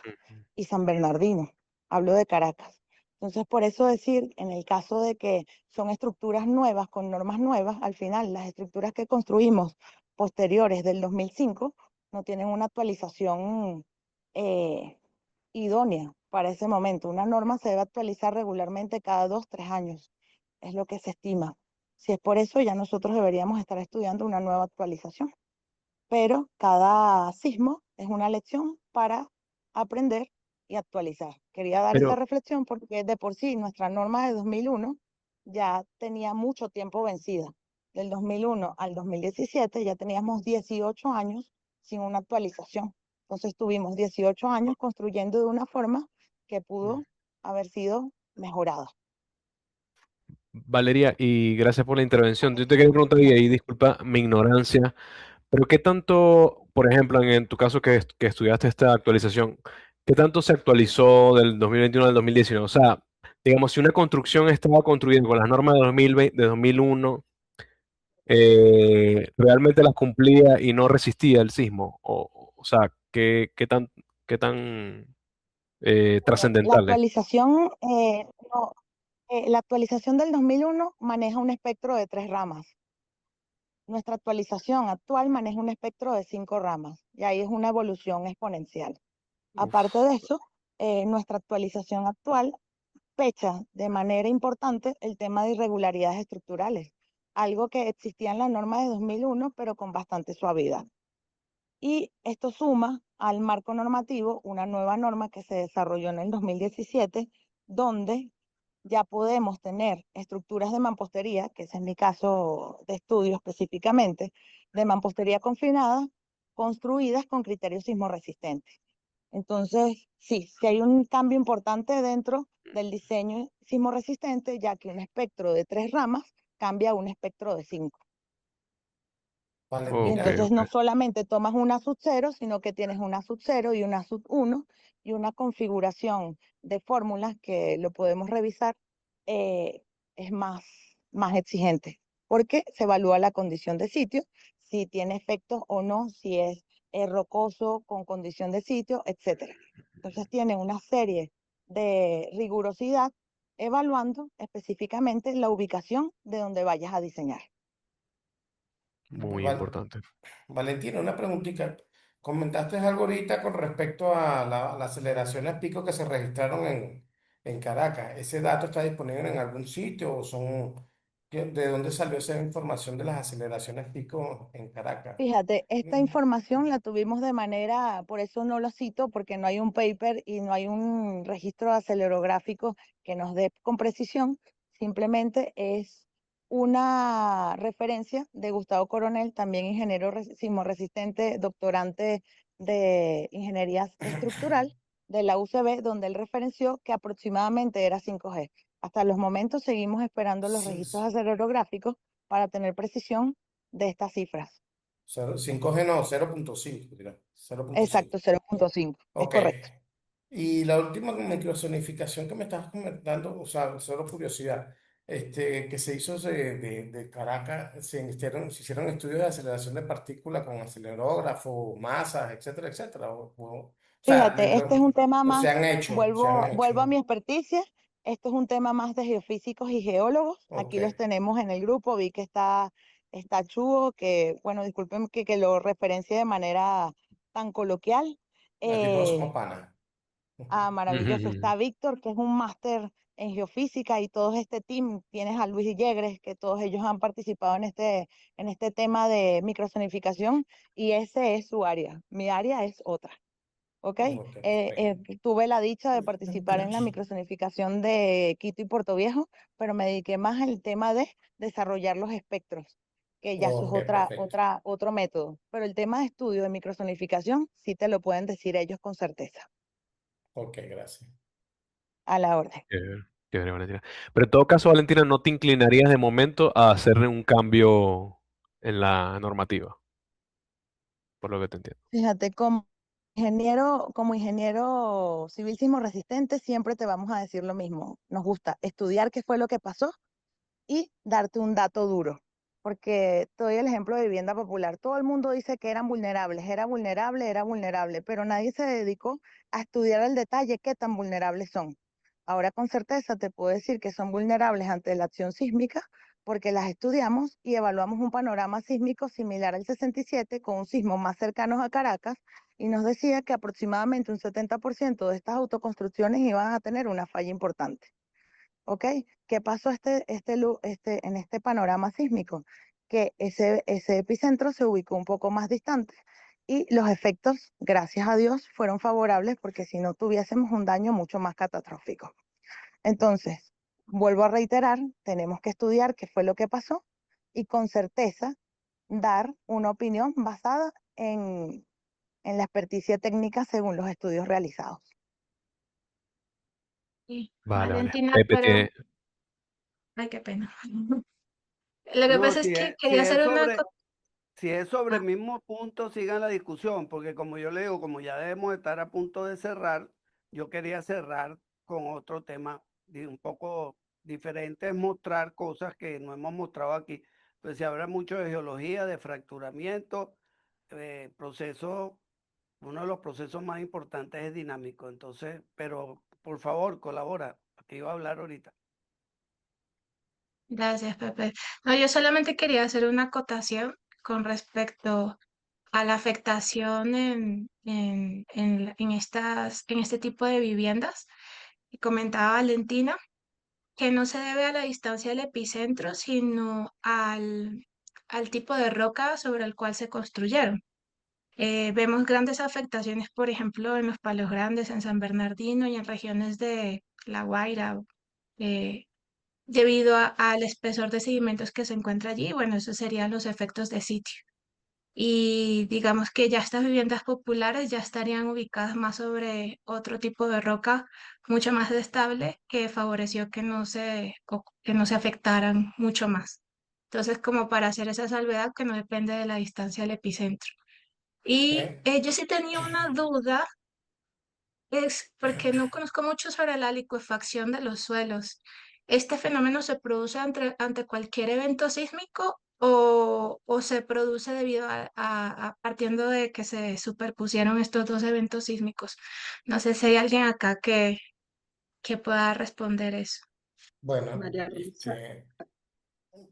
y San Bernardino. Hablo de Caracas. Entonces, por eso decir, en el caso de que son estructuras nuevas, con normas nuevas, al final las estructuras que construimos posteriores del 2005 no tienen una actualización idónea para ese momento. Una norma se debe actualizar regularmente cada 2, 3 años. Es lo que se estima. Si es por eso, ya nosotros deberíamos estar estudiando una nueva actualización. Pero cada sismo es una lección para aprender y actualizar. Quería dar esa Pero, reflexión porque de por sí nuestra norma de 2001 ya tenía mucho tiempo vencida. Del 2001 al 2017 ya teníamos 18 años sin una actualización. Entonces tuvimos 18 años construyendo de una forma que pudo haber sido mejorada. Valeria, y gracias por la intervención. Yo te quería preguntar, y ahí disculpa mi ignorancia, pero ¿qué tanto, por ejemplo, en tu caso que estudiaste esta actualización, qué tanto se actualizó del 2021 al 2019? O sea, digamos, si una construcción estaba construida con las normas de 2020, de 2001, ¿realmente las cumplía y no resistía el sismo? O sea, ¿qué tan Bueno, trascendental es? la actualización del 2001 maneja un espectro de 3 ramas. Nuestra actualización actual maneja un espectro de 5 ramas y ahí es una evolución exponencial. Aparte de eso, nuestra actualización actual fecha de manera importante el tema de irregularidades estructurales, algo que existía en la norma de 2001, pero con bastante suavidad. Y esto suma al marco normativo una nueva norma que se desarrolló en el 2017, donde ya podemos tener estructuras de mampostería, que ese es mi caso de estudio específicamente, de mampostería confinada, construidas con criterios sismorresistentes. Entonces, sí hay un cambio importante dentro del diseño sismorresistente, ya que un espectro de 3 ramas cambia a un espectro de 5. Y Valentina, Ok, entonces no ok. solamente tomas una sub 0, sino que tienes una sub 0 y una sub 1 y una configuración de fórmulas que lo podemos revisar, es más exigente, porque se evalúa la condición de sitio, si tiene efectos o no, si es rocoso con condición de sitio, etc. Entonces tiene una serie de rigurosidad evaluando específicamente la ubicación de donde vayas a diseñar. Muy Val- importante. Valentina, una preguntita. Comentaste algo ahorita con respecto a las aceleraciones pico que se registraron en Caracas. ¿Ese dato está disponible en algún sitio o de dónde salió esa información de las aceleraciones pico en Caracas? Fíjate, esta información la tuvimos de manera, por eso no lo cito, porque no hay un paper y no hay un registro acelerográfico que nos dé con precisión, simplemente es una referencia de Gustavo Coronel, también ingeniero sismorresistente, doctorante de ingeniería estructural de la UCB, donde él referenció que aproximadamente era 5G. Hasta los momentos seguimos esperando los registros acelerográficos para tener precisión de estas cifras. 5G no, 0.5, dirá. 0.5. Exacto, 0.5, es Ok. correcto. Y la última microzonificación que me estabas comentando, o sea, solo curiosidad, que se hizo de Caracas, se hicieron estudios de aceleración de partículas con acelerógrafo, masas, etcétera, etcétera. O sea, Fíjate, este es un tema o se más, han hecho, se han vuelvo a hecho. mi experticia, esto es un tema más de geofísicos y geólogos, aquí Ok. los tenemos en el grupo, vi que está Chuo, que, bueno, disculpen que lo referencie de manera tan coloquial. Aquí todos somos panas. Maravilloso, está Víctor, que es un máster en geofísica, y todo este team, tienes a Luis Yegres, que todos ellos han participado en este tema de microzonificación, y ese es su área. Mi área es otra. ¿Ok? Ok, perfecto. Tuve la dicha de participar en la microzonificación de Quito y Puerto Viejo, pero me dediqué más al tema de desarrollar los espectros, que ya eso es Ok, perfecto. otro método. Pero el tema de estudio de microzonificación sí te lo pueden decir ellos con certeza. Ok, gracias. A la orden. Chévere, Valentina. Pero en todo caso, Valentina, ¿no te inclinarías de momento a hacer un cambio en la normativa? Por lo que te entiendo. Fíjate, como ingeniero civil sismorresistente, siempre te vamos a decir lo mismo. Nos gusta estudiar qué fue lo que pasó y darte un dato duro. Porque te doy el ejemplo de vivienda popular. Todo el mundo dice que eran vulnerables, era vulnerable, pero nadie se dedicó a estudiar al detalle qué tan vulnerables son. Ahora con certeza te puedo decir que son vulnerables ante la acción sísmica porque las estudiamos y evaluamos un panorama sísmico similar al 67 con un sismo más cercano a Caracas, y nos decía que aproximadamente un 70% de estas autoconstrucciones iban a tener una falla importante. ¿Ok? ¿Qué pasó en este panorama sísmico? Que ese epicentro se ubicó un poco más distante y los efectos, gracias a Dios, fueron favorables, porque si no tuviésemos un daño mucho más catastrófico. Entonces, vuelvo a reiterar, tenemos que estudiar qué fue lo que pasó y con certeza dar una opinión basada en la experticia técnica según los estudios realizados. Sí, Vale, vale. Valentina, Pepe pero, tiene... ay, qué pena. Lo que No, pasa es que quería hacer una... si es sobre el mismo punto, sigan la discusión, porque como yo le digo, como ya debemos estar a punto de cerrar, yo quería cerrar con otro tema un poco diferente, es mostrar cosas que no hemos mostrado aquí. Pues se habla mucho de geología, de fracturamiento, uno de los procesos más importantes es dinámico. Entonces, pero por favor, colabora, aquí iba a hablar ahorita. Gracias, Pepe. No, yo solamente quería hacer una acotación con respecto a la afectación en este tipo de viviendas. Y comentaba Valentina que no se debe a la distancia del epicentro, sino al tipo de roca sobre el cual se construyeron. Vemos grandes afectaciones, por ejemplo, en los Palos Grandes, en San Bernardino y en regiones de La Guaira, eh, debido al espesor de sedimentos que se encuentra allí. Bueno, esos serían los efectos de sitio. Y digamos que ya estas viviendas populares ya estarían ubicadas más sobre otro tipo de roca mucho más estable, que favoreció que no se afectaran mucho más. Entonces, como para hacer esa salvedad que no depende de la distancia del epicentro. Y yo sí tenía una duda, es porque no conozco mucho sobre la licuefacción de los suelos. ¿Este fenómeno se produce ante cualquier evento sísmico o se produce debido partiendo de que se superpusieron estos dos eventos sísmicos? No sé si hay alguien acá que pueda responder eso. Bueno, María Luisa.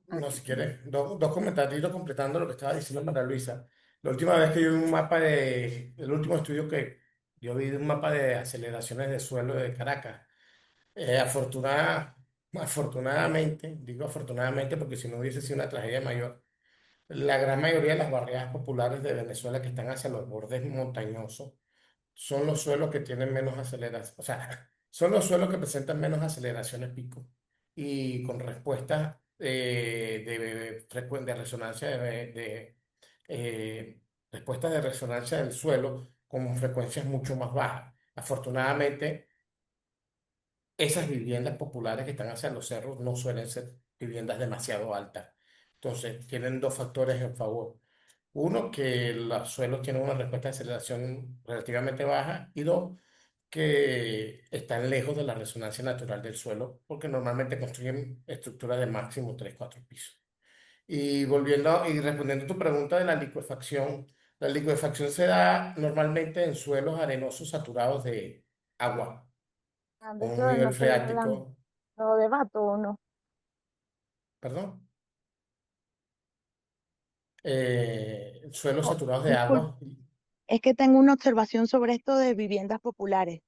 no, si quieres, dos comentarios completando lo que estaba diciendo María Luisa. La última vez que yo vi un mapa el último estudio que yo vi de un mapa de aceleraciones de suelo de Caracas. Afortunadamente, digo afortunadamente porque si no hubiese sido una tragedia mayor, la gran mayoría de las barriadas populares de Venezuela que están hacia los bordes montañosos son los suelos que tienen menos aceleración, o sea, son los suelos que presentan menos aceleraciones pico y con respuestas de resonancia respuestas de resonancia del suelo con frecuencias mucho más bajas. Afortunadamente, esas viviendas populares que están hacia los cerros no suelen ser viviendas demasiado altas. Entonces, tienen dos factores en favor. Uno, que los suelos tienen una respuesta de aceleración relativamente baja. Y dos, que están lejos de la resonancia natural del suelo, porque normalmente construyen estructuras de máximo 3 4 pisos. Y respondiendo a tu pregunta de la licuefacción se da normalmente en suelos arenosos saturados de agua, De con eso un nivel no estoy hablando. freático, ¿Lo debato o no? perdón, suelos Oh, saturados de disculpe, agua. es que tengo una observación sobre esto de viviendas populares.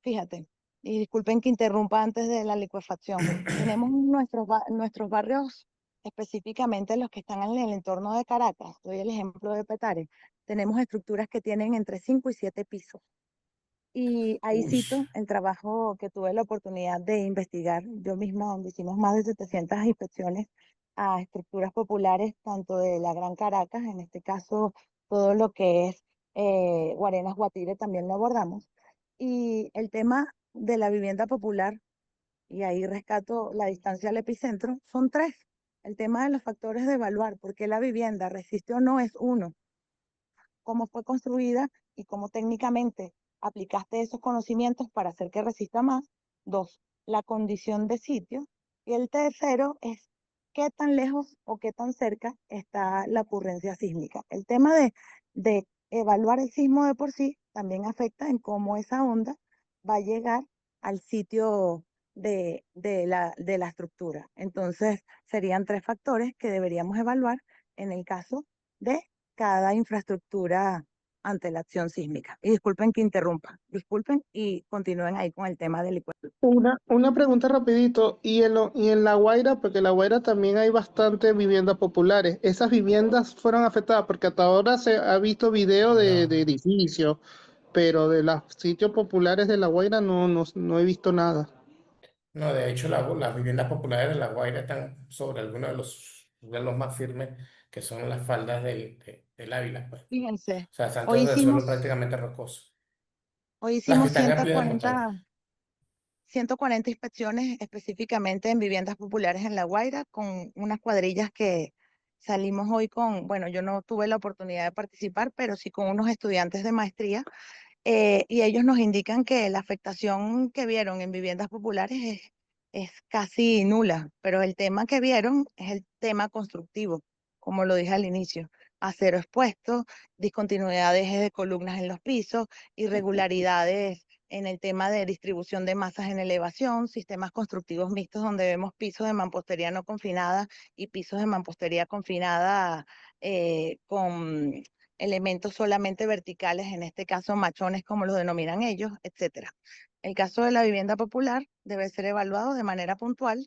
Fíjate, y disculpen que interrumpa antes de la licuefacción. Tenemos nuestros barrios, específicamente los que están en el entorno de Caracas, doy el ejemplo de Petare, tenemos estructuras que tienen entre 5 y 7 pisos. Y ahí Uy, cito el trabajo que tuve la oportunidad de investigar yo misma, donde hicimos más de 700 inspecciones a estructuras populares, tanto de la Gran Caracas, en este caso todo lo que es Guarenas, Guatire, también lo abordamos. Y el tema de la vivienda popular, y ahí rescato la distancia al epicentro, son tres. El tema de los factores de evaluar, por qué la vivienda resiste o no es uno, cómo fue construida y cómo técnicamente aplicaste esos conocimientos para hacer que resista más. Dos, la condición de sitio. Y el tercero es qué tan lejos o qué tan cerca está la ocurrencia sísmica. El tema de evaluar el sismo de por sí también afecta en cómo esa onda va a llegar al sitio de la estructura. Entonces, serían tres factores que deberíamos evaluar en el caso de cada infraestructura ante la acción sísmica. Y disculpen que interrumpa, disculpen y continúen ahí con el tema del licuado. Una pregunta rapidito, y en La Guaira, porque en La Guaira también hay bastante viviendas populares. ¿Esas viviendas fueron afectadas? Porque hasta ahora se ha visto video de edificios, pero de los sitios populares de La Guaira no he visto nada. No, de hecho, las viviendas populares de La Guaira están sobre algunos de los más firmes, que son las faldas del Ávila, pues. Fíjense, O sea, están hoy todos de suelo hicimos, prácticamente rocoso. hoy Las que hicimos están en plienes montañas. 140 inspecciones específicamente en viviendas populares en La Guaira, con unas cuadrillas que salimos hoy con, bueno, yo no tuve la oportunidad de participar, pero sí con unos estudiantes de maestría, y ellos nos indican que la afectación que vieron en viviendas populares es casi nula, pero el tema que vieron es el tema constructivo, como lo dije al inicio: acero expuesto, discontinuidad de ejes de columnas en los pisos, irregularidades en el tema de distribución de masas en elevación, sistemas constructivos mixtos donde vemos pisos de mampostería no confinada y pisos de mampostería confinada con elementos solamente verticales, en este caso machones como los denominan ellos, etcétera. El caso de la vivienda popular debe ser evaluado de manera puntual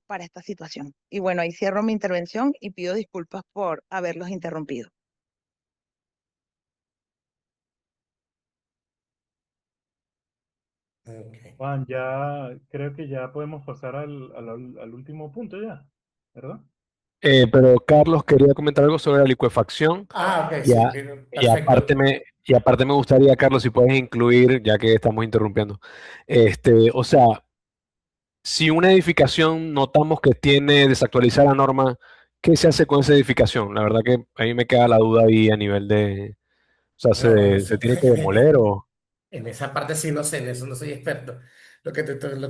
para esta situación. Y bueno, ahí cierro mi intervención y pido disculpas por haberlos interrumpido. Okay. Juan, ya creo que ya podemos pasar al último punto ya, ¿verdad? Pero Carlos quería comentar algo sobre la licuefacción Ok, y, sí, y aparte perfecto. me gustaría, Carlos, si puedes incluir, ya que estamos interrumpiendo, o sea, si una edificación notamos que tiene desactualizada la norma, ¿qué se hace con esa edificación? La verdad que a mí me queda la duda ahí a nivel de, o sea, No, ¿se tiene que demoler o...? en esa parte sí no sé, en eso no soy experto. Lo que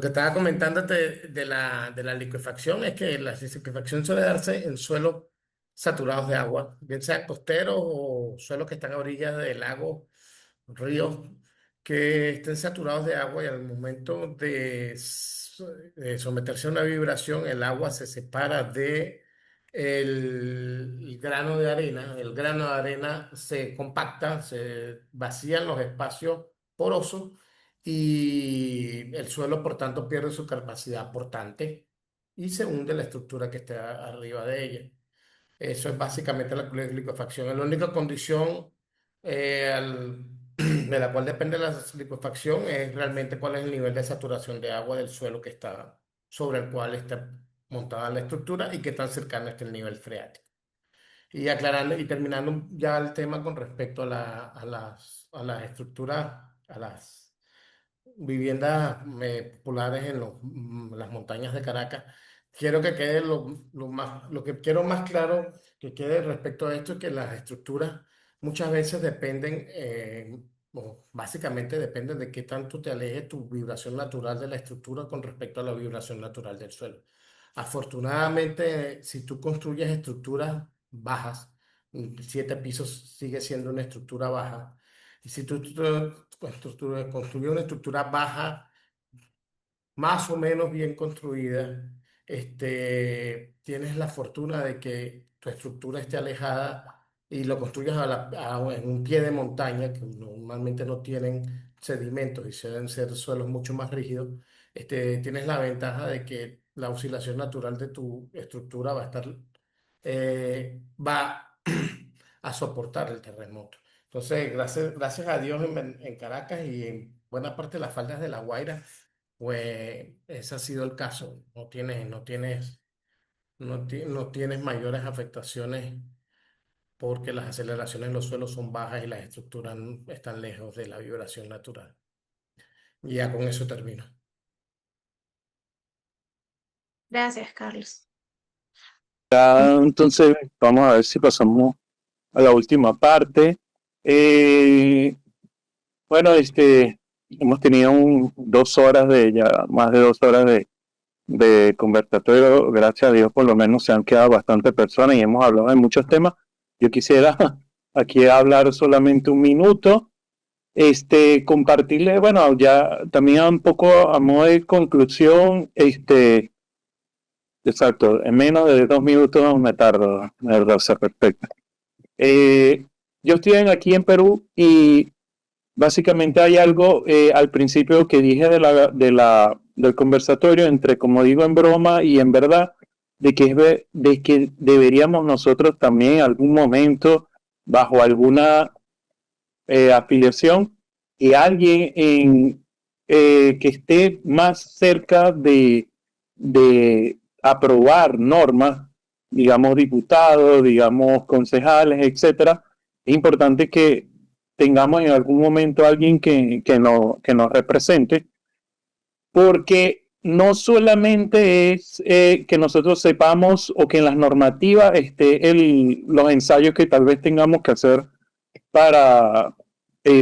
estaba comentándote de la liquefacción es que la liquefacción suele darse en suelos saturados de agua, bien sea costeros o suelos que están a orillas de lagos, ríos, que estén saturados de agua y al momento de someterse a una vibración, el agua se separa de el grano de arena. El grano de arena se compacta, se vacían los espacios porosos y el suelo, por tanto, pierde su capacidad portante y se hunde la estructura que está arriba de ella. Eso es básicamente la licuefacción. Es la única condición de la cual depende la licuefacción es realmente cuál es el nivel de saturación de agua del suelo que está sobre el cual está montada la estructura y qué tan cercano está el nivel freático. Y aclarando y terminando ya el tema con respecto a las estructuras, a las viviendas populares en las montañas de Caracas. Quiero que quede lo que quiero más claro que quede respecto a esto es que las estructuras muchas veces dependen, o básicamente dependen de qué tanto te aleje tu vibración natural de la estructura con respecto a la vibración natural del suelo. Afortunadamente, si tú construyes estructuras bajas, 7 pisos sigue siendo una estructura baja. Y si tú construyes una estructura baja, más o menos bien construida, tienes la fortuna de que tu estructura esté alejada y lo construyas en un pie de montaña, que normalmente no tienen sedimentos y suelen ser suelos mucho más rígidos. Tienes la ventaja de que la oscilación natural de tu estructura va a soportar el terremoto. Entonces, gracias a Dios en Caracas y en buena parte de las faldas de La Guaira, pues ese ha sido el caso. No tienes mayores afectaciones porque las aceleraciones en los suelos son bajas y las estructuras están lejos de la vibración natural. Y ya con eso termino. Gracias, Carlos. Entonces, vamos a ver si pasamos a la última parte. Bueno, hemos tenido 2 horas más de 2 horas de conversatorio. Gracias a Dios, por lo menos se han quedado bastantes personas y hemos hablado de muchos temas. Yo quisiera aquí hablar solamente 1 minuto. Compartirle, bueno, ya también un poco a modo de conclusión, exacto, en menos de 2 minutos me tardo, o sea, perfecto. Yo estoy aquí en Perú y básicamente hay algo al principio que dije del conversatorio, entre como digo en broma y en verdad, de que deberíamos nosotros también en algún momento, bajo alguna afiliación, que alguien que esté más cerca de aprobar normas, digamos diputados, digamos concejales, etcétera, es importante que tengamos en algún momento alguien que nos represente, porque no solamente es que nosotros sepamos o que en las normativas los ensayos que tal vez tengamos que hacer para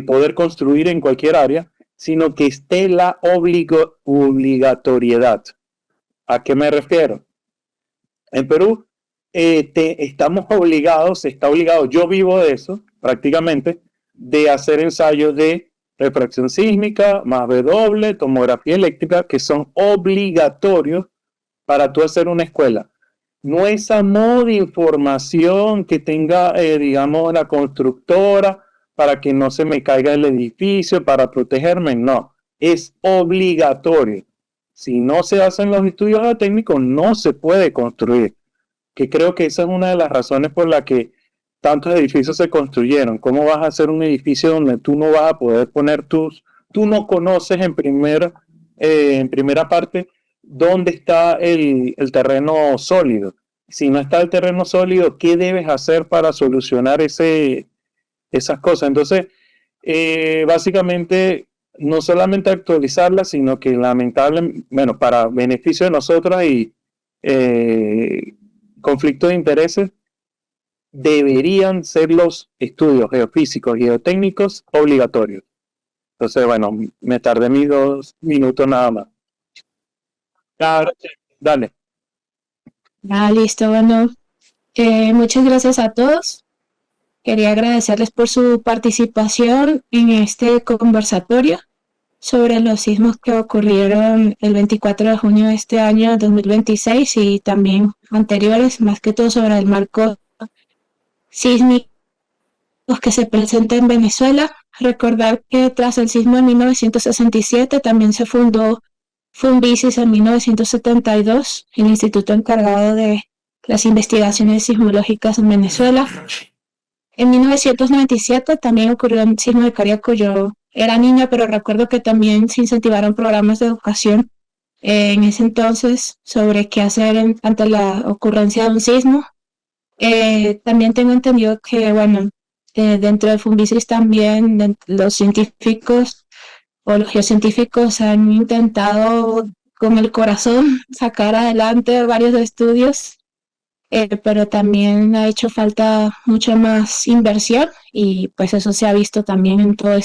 poder construir en cualquier área, sino que esté la obligatoriedad. ¿A qué me refiero? En Perú estamos obligados, está obligado, yo vivo de eso prácticamente, de hacer ensayos de refracción sísmica, más W, tomografía eléctrica, que son obligatorios para tú hacer una escuela. No es a modo de información que tenga, digamos, la constructora para que no se me caiga el edificio, para protegerme, no. Es obligatorio. Si no se hacen los estudios técnicos, no se puede construir. Que creo que esa es una de las razones por la que tantos edificios se construyeron. ¿Cómo vas a hacer un edificio donde tú no vas a poder poner tú no conoces en primera parte dónde está el terreno sólido? Si no está el terreno sólido, ¿qué debes hacer para solucionar esas cosas? Entonces, básicamente, no solamente actualizarla, sino que lamentablemente, bueno, para beneficio de nosotros y conflicto de intereses, deberían ser los estudios geofísicos y geotécnicos obligatorios. Entonces, bueno, me tardé mis 2 minutos nada más. Claro, dale. Listo, bueno. Muchas gracias a todos. Quería agradecerles por su participación en este conversatorio. sobre los sismos que ocurrieron el 24 de junio de este año 2026 y también anteriores, más que todo sobre el marco sísmico que se presenta en Venezuela. Recordar que tras el sismo de 1967 también se fundó Funvisis en 1972, el instituto encargado de las investigaciones sismológicas en Venezuela. En 1997 también ocurrió un sismo de Cariaco. Yo era niña, pero recuerdo que también se incentivaron programas de educación en ese entonces sobre qué hacer ante la ocurrencia de un sismo. También tengo entendido que, bueno, dentro de Funvisis también los científicos o los geocientíficos han intentado con el corazón sacar adelante varios estudios, pero también ha hecho falta mucha más inversión y pues eso se ha visto también en todo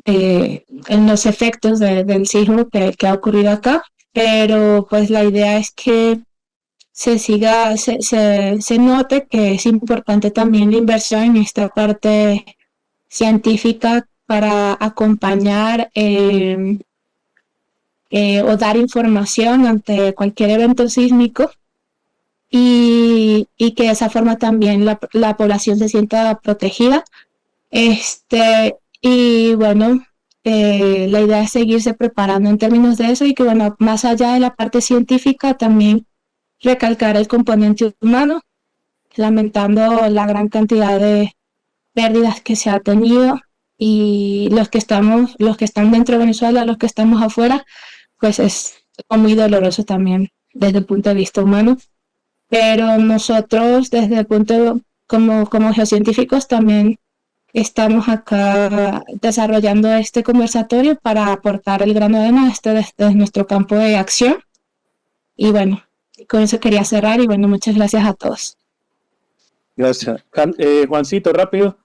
en los efectos del sismo que ha ocurrido acá, pero pues la idea es que se note que es importante también la inversión en esta parte científica para acompañar o dar información ante cualquier evento sísmico y que de esa forma también la población se sienta protegida. Y bueno, la idea es seguirse preparando en términos de eso y que, bueno, más allá de la parte científica, también recalcar el componente humano, lamentando la gran cantidad de pérdidas que se ha tenido, y los que están dentro de Venezuela, los que estamos afuera, pues es muy doloroso también desde el punto de vista humano. Pero nosotros, desde el punto como geocientíficos, también estamos acá desarrollando este conversatorio para aportar el grano de arena desde nuestro campo de acción. Y bueno, con eso quería cerrar y bueno, muchas gracias a todos. Gracias. Juancito, rápido.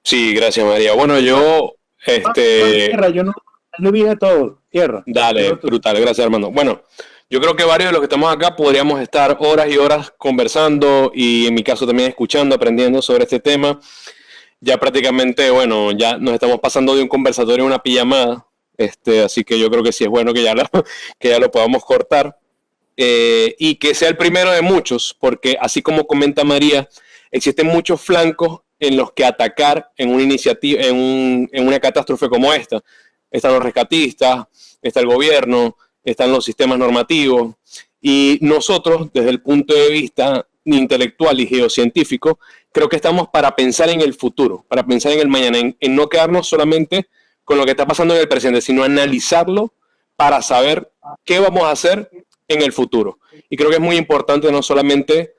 Sí, gracias, María. Bueno, yo, Tierra, yo no vi de todo. Tierra. Dale, brutal, gracias, Armando. Bueno, yo creo que varios de los que estamos acá podríamos estar horas y horas conversando y en mi caso también escuchando, aprendiendo sobre este tema. Ya prácticamente, bueno, ya nos estamos pasando de un conversatorio a una pijamada, así que yo creo que sí es bueno que ya lo podamos cortar y que sea el primero de muchos, porque así como comenta María, existen muchos flancos en los que atacar en una iniciativa, en una catástrofe como esta. Están los rescatistas, está el gobierno, están los sistemas normativos y nosotros, desde el punto de vista intelectual y geocientífico, creo que estamos para pensar en el futuro, para pensar en el mañana, en no quedarnos solamente con lo que está pasando en el presente, sino analizarlo para saber qué vamos a hacer en el futuro. Y creo que es muy importante no solamente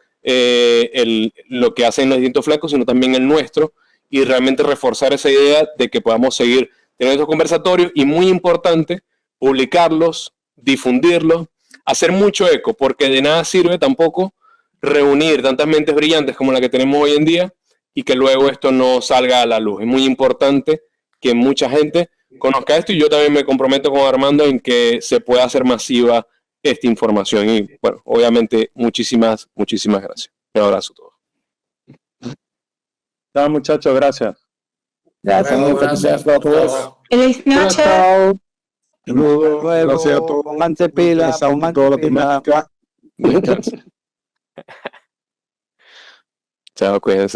lo que hacen los distintos flancos, sino también el nuestro, y realmente reforzar esa idea de que podamos seguir teniendo estos conversatorios y, muy importante, publicarlos, difundirlos, hacer mucho eco, porque de nada sirve tampoco reunir tantas mentes brillantes como la que tenemos hoy en día y que luego esto no salga a la luz. Es muy importante que mucha gente conozca esto y yo también me comprometo con Armando en que se pueda hacer masiva esta información. Y bueno, obviamente muchísimas gracias. Un abrazo a todos. Chao, muchachos, gracias. Gracias a todos. Feliz noche. Saludos. Gracias a todos. Pónganse pilas, Toda la temática. Chao, cuídense.